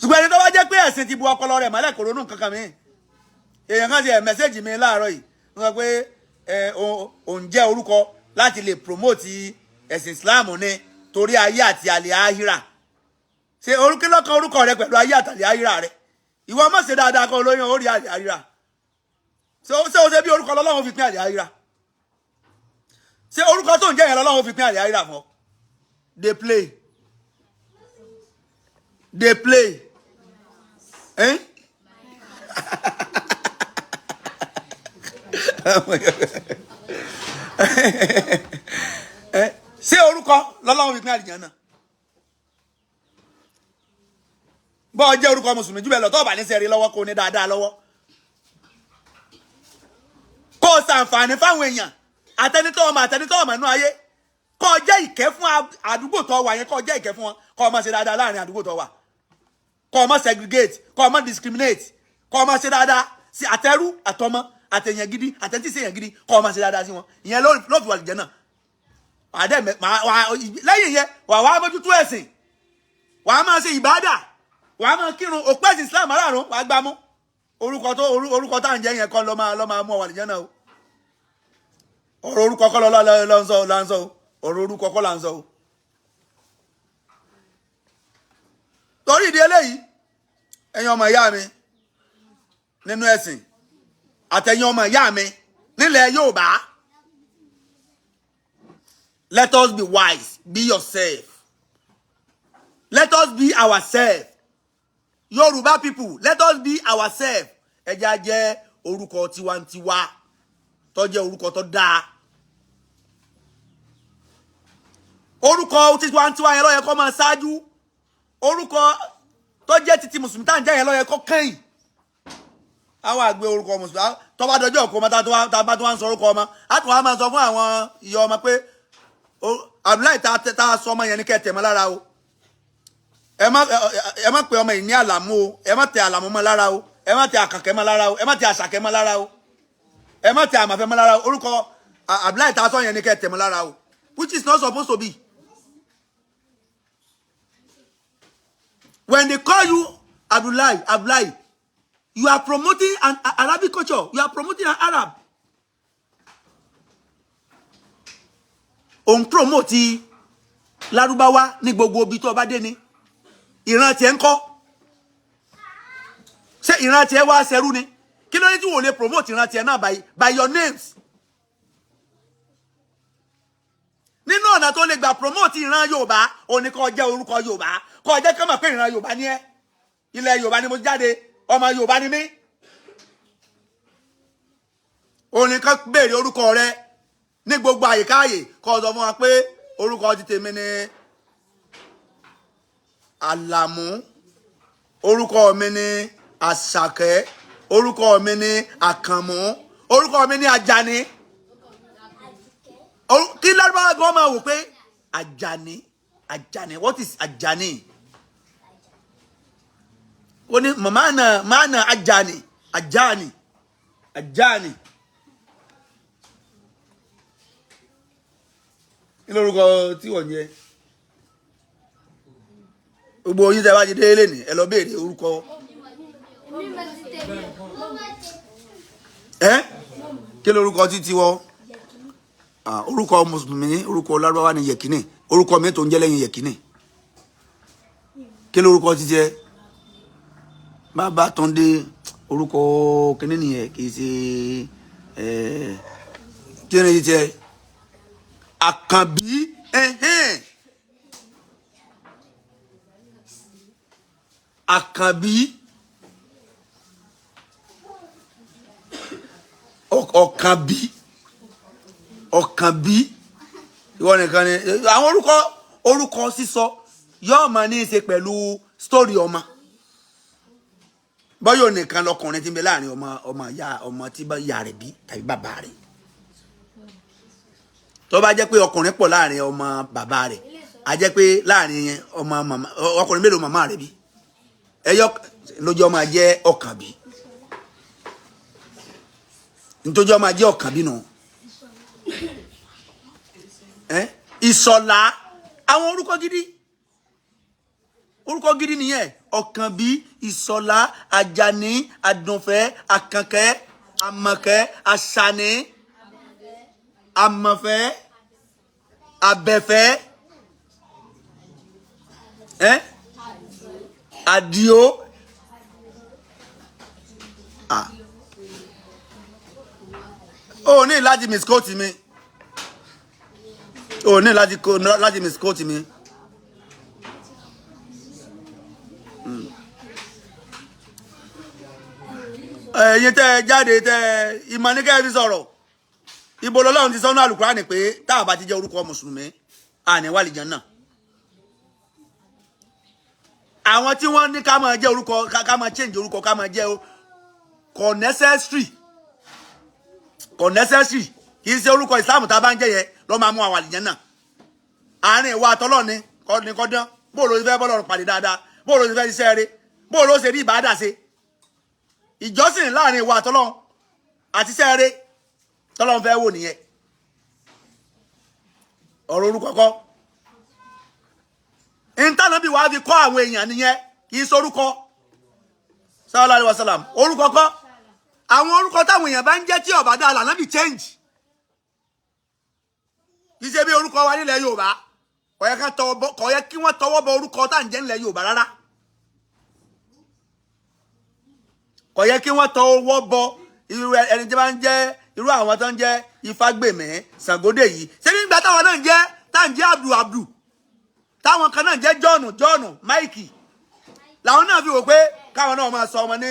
ṣùgbọ́n ẹni tó bá jẹ́ pé ẹ̀sìn ti bu ọpọlọ rẹ̀ mọ́lẹ̀ kò ronú kankan mi èèyàn kan ti ẹ̀ mẹ́sẹ́jì mi láàárọ̀ yìí wọ́n sọ pé òun jẹ́ orúkọ láti lè promote ẹ̀sìn Islam ní torí ayé àti àlè ahira ṣe orúkọ lọ́kàn orúkọ rẹ pẹ̀lú ayé àti àlè ahira rẹ ìwọ má ṣe dáadáa kan olóyún orí àlè ahira ṣé o ṣe bí orúkọ lọ́lọ́run fi pín àlè ahira ṣé orúkọ tó ń jẹ́ yẹn lọ́lọ́run fi pín àlè ahira fún ọ they play eh? ṣé orúkọ lọ́lọ́run fi pín àlìjàn náà bọ́ jẹ́ orúkọ mùsùlùmí jù bẹ́ẹ̀ lọ tó bá ní sẹ́rí lọ́wọ́ kó ní dáadáa lọ́wọ́ kó ṣàǹfààní fáwọn èèyàn àtẹnitọ́ ọmọ inú ayé kó jẹ́ ìkẹ́ fún àdúgbò tó wà yẹn kó jẹ́ ìkẹ́ fún wọn kó má ṣe dáadáa láàrin àdúgbò tó wà kó má segregate kó má discriminate kó má ṣe dáadáa sí àtẹrú àtọmọ àtẹ̀yàn gidi àtẹ̀ntísẹ̀ yẹn gidi kó má ṣe dáadáa sí wọn ìyẹn ló fi wà lìjẹ́ náà lẹ́yìn yẹn wà wá mójútó ẹ̀sìn wà á máa ṣe ìbádà wà á máa kírun òpó ẹ̀sìn Islam márùn-ún wà á gbámú orúkọ tá à ń jẹ́ yẹn kọ́ lọ́ máa mú ọ̀wà lìjẹ́ náà o ọ̀rọ̀ orúkọ kọ́ lọ́ ń sọ ọ̀rọ̀ orúkọ kọ́ là ń sọ o torí ìdí eléyìí ẹ̀yin ọmọ ìyá mi nínú ẹ̀sìn àtẹ̀yin ọmọ ìyá mi nílẹ̀ Yorùbá let us be wise be yourself let us be ourselves Yoruba people let us be ourselves ẹja jẹ́ orúkọ tiwantiwa tó jẹ́ orúkọ tó dáa orúkọ tiwantiwa yẹn ló yẹ kó máa ṣáájú orúkọ tó jẹ́ títí mùsùlùmí tá à ń jẹ́ yẹn ló yẹ kó kẹ́yìn àwọn àgbẹ̀ orúkọ mùsùlùmí tó bá dọjọ́ ọkọ ọmọ tá a bá tó wá ń sọ orúkọ ọmọ á tún wá máa sọ fún àwọn ìyá ọmọ pé Abdullahi tá a sọ ọmọ yẹn ní kẹ́ tẹ̀ mọ́ lára o ẹ má pe ọmọ yìí ní àlàmú o ẹ má tẹ àlàmú mọ́ lára o ẹ má tẹ àkànkẹ́ mọ́ lára o ẹ má tẹ àṣàkẹ́ mọ́ lára o ẹ má tẹ àmàfẹ́ mọ́ lára o orúkọ Abdullahi tá a sọ yẹn ní kẹ́ tẹ̀ mọ́ lára o which is not supposed to be. When they call you Abdullahi, you are promoting an Arabic culture. You are promoting an Arab. On promote Lárúbáwá ní gbogbo ibi tó bá dé ni. Ìran tiẹ̀ ńkọ́. Ṣé ìran tiẹ̀ wá ṣẹrú ni? Kí ló ní tí wò lè promote ìran tiẹ̀ náà by your names? Nínú ọ̀nà tó lè gbà promote ìran Yorùbá, ó ní kó jẹ́ orúkọ Yorùbá. Kó jẹ́ kán mọ̀ pé ìran Yorùbá ni ẹ́. Ilẹ̀ Yorùbá ni mo jáde, ọmọ Yorùbá ni mí. Ó ní kán béèrè orúkọ rẹ ní gbogbo àyíkáyè kó sọ fún wa pé orúkọ ti tèmi ni Àlàmú, orúkọ mi ni Àṣàkẹ́, orúkọ mi ni Àkànmú, orúkọ mi ni Àjàní. Kí Lárúbáwá gan máa wò pé Àjàní, what is Àjàní? Ó ní màmá Àjàní. Kí lórúkọ tí wọ́n jẹ́? gbogbo yín tẹ́ bá ti dé lé ní ẹ lọ béèrè orúkọ kí lorúkọ títí wọ orúkọ mùsùlùmí orúkọ lárúbáwá ni yẹkínì orúkọ mi tó ń jẹ́ lẹ́yìn yẹkínì kí lorúkọ títí ẹ bàbá tó ń dé orúkọ kíní nìyẹn kì í ṣe kí ni títí ẹ Àkànbí Àkànbí Ọ̀kànbí ìwọ nìkan ni àwọn orúkọ sísọ yóò máa ní í ṣe pẹ̀lú sítórì ọmọ bọ́yọ̀ nìkan lọkùnrin tí ń bẹ láàrin ọmọ tí bá ìyá rẹ̀ bí tàbí bàbá rẹ̀ tó bá jẹ́ pé ọkùnrin pọ̀ láàrin ọmọ bàbá rẹ̀ a jẹ́ pé láàrin ọmọ màmá ọkùnrin mélòó màmá rẹ̀ bí ẹyọ lójú ọmọ jẹ́ Ọ̀kànbí nítorí ọmọ jẹ́ Ọ̀kànbí nù Ìṣọ̀lá àwọn orúkọ gidi nìyẹn Ọ̀kànbí Ìṣọ̀lá Àjàní Àdùnfẹ́ Àkànkẹ́ Àmọ̀kẹ́ Àṣàní Àmọ̀fẹ́ Àbẹ̀fẹ́ Àdìó ní láti misquote mi ní láti misquote mi ẹ̀yin tẹ́ jáde tẹ́ ìmọ̀ ní kẹ́ fi sọ̀rọ̀ ibo lọ́lọ́run ti sọ́nà Al-Qur'ani pé tá a bá ti jẹ́ orúkọ mùsùlùmí àní wà lìjánà àwọn tí wọ́n ní ká máa jẹ́ orúkọ ká máa change orúkọ ká máa jẹ́ kò necessary kì í ṣe orúkọ Islam tá a bá ń jẹ́ yẹn lọ́ máa mú àwọn àlìjánà àárín ìwà àtọ́lọ́ ni kọ́dán bóòlù ó ti fẹ́ bọ́lọ́run pàdé dáadáa bóòlù ó ti fẹ́ ṣiṣẹ́ rẹ̀ bóòlù ó ṣe rí ìbádà ṣe ìjọsìn láàrin ìwà àtọ́lọ́run àti iṣẹ́ rẹ̀ tọ́lọ́run fẹ́ wò nìyẹn ọ̀rọ̀ orúkọ kọ́ ìntànàbí wàá fi kọ́ àwọn èèyàn nìyẹn kì í sorúkọ sallallahu alaihi wasallam orúkọ kọ́ àwọn orúkọ táwọn èèyàn bá ń jẹ́ tí ọ̀bá dáa lànàbí change kì í ṣe bí orúkọ wa nílẹ̀ Yorùbá kò yẹ kí wọ́n tọwọ́ bọ orúkọ tá à ń jẹ́ nílẹ̀ Yorùbá rárá kò yẹ kí wọ́n tọwọ́ bọ irú ẹni tí wọ́n ń jẹ́ irú àwọn tó ń jẹ́ Ifágbèmí Ṣàngódé yìí ṣé nígbà táwọn náà ń jẹ́ tá à ń jẹ́ Abdul táwọn kan náà ń jẹ́ John Mike làwọn náà fi wò pé káwọn náà máa sọ ọmọ ní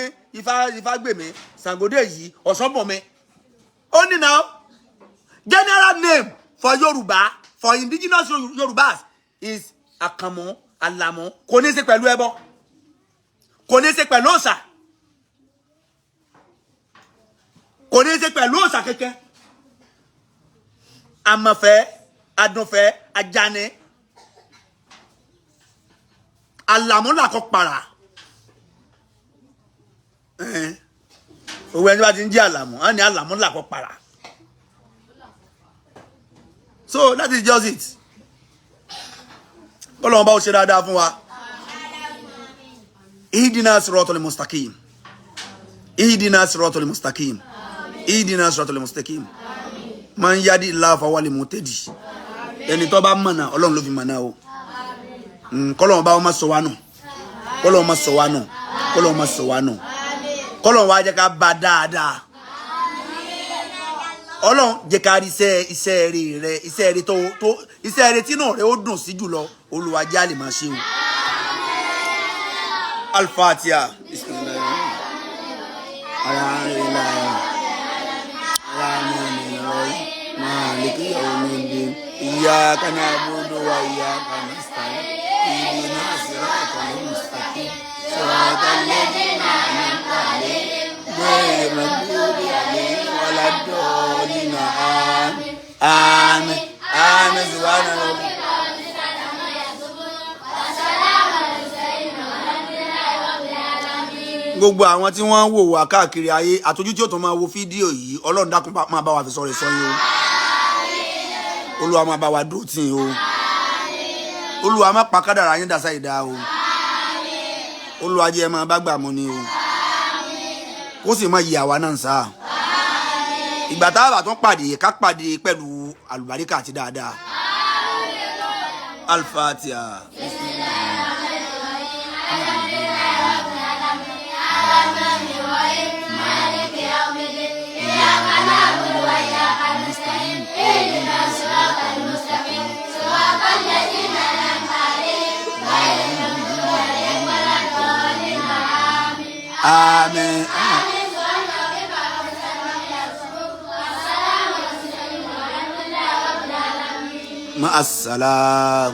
Ifágbèmí Ṣàngódé yìí Ọ̀ṣọ́bọ̀mí ó ní náà general name for Yorùbá for indigenous Yorùbás is Àkànmú Àlàmú kò ní í ṣe pẹ̀lú ẹbọ kò ní í ṣe pẹ̀lú òòṣà kò ní í ṣe pẹ̀lú òòṣà kẹ̀kẹ́ Àmọ̀fẹ́ Àdùnfẹ́ Àjàní Àlàmú làkọ para òwe ẹni bá ti ń jẹ́ Àlàmú á ní Àlàmú làkọ para so that is just it Ọlọ́run bá ó ṣe dáadáa fún wa ihdina siratal mustaqim ihdina siratal mustaqim ihdina siratal mustaqim man yadi Allah fa wal muhtadi ẹni tó bá mọ̀nà Ọlọ́run ló fi mọ̀nà o kọ́lọ́run bá wọn má sọ wá nù kọ́lọ́run má sọ wá nù kọ́lọ́run má sọ wá nù kọ́lọ́run wá jẹ́ ká bá dáadáa Ọlọ́run jẹ́ ká rí iṣẹ́ rẹ̀ iṣẹ́ rẹ̀ tó iṣẹ́ rẹ̀ tí náà rẹ̀ ó dùn sí jùlọ Olúwa jẹ́ á lè máa ṣe o Al-Fatiha Maliki yawmiddin iyyaka na'budu wa iyyaka nasta'in ihdina siratal mustaqim siratal ladzina an'amta alaihim ghayril maghdubi alaihim waladdallin amin amin subhana rabbika gbogbo àwọn tí wọ́n ń wò wá káàkiri ayé àtọ́jú tí ó tún máa wo fídíò yìí Ọlọ́run dákun máa bá wa fi sọ̀rọ̀ sọ́yìn o Olúwa máa bá wa dúró tì í o Olúwa má pa kádàrá yín dàsá ìdá o Olúwa jẹ́ máa bá gbà mú ni o kó sì máa yí àwa náà sá ìgbà tá a bá tún pàdé ká pàdé pẹ̀lú àlùbáríkà àti dáadáa Al-Fatiha. Amen. Ma assalam.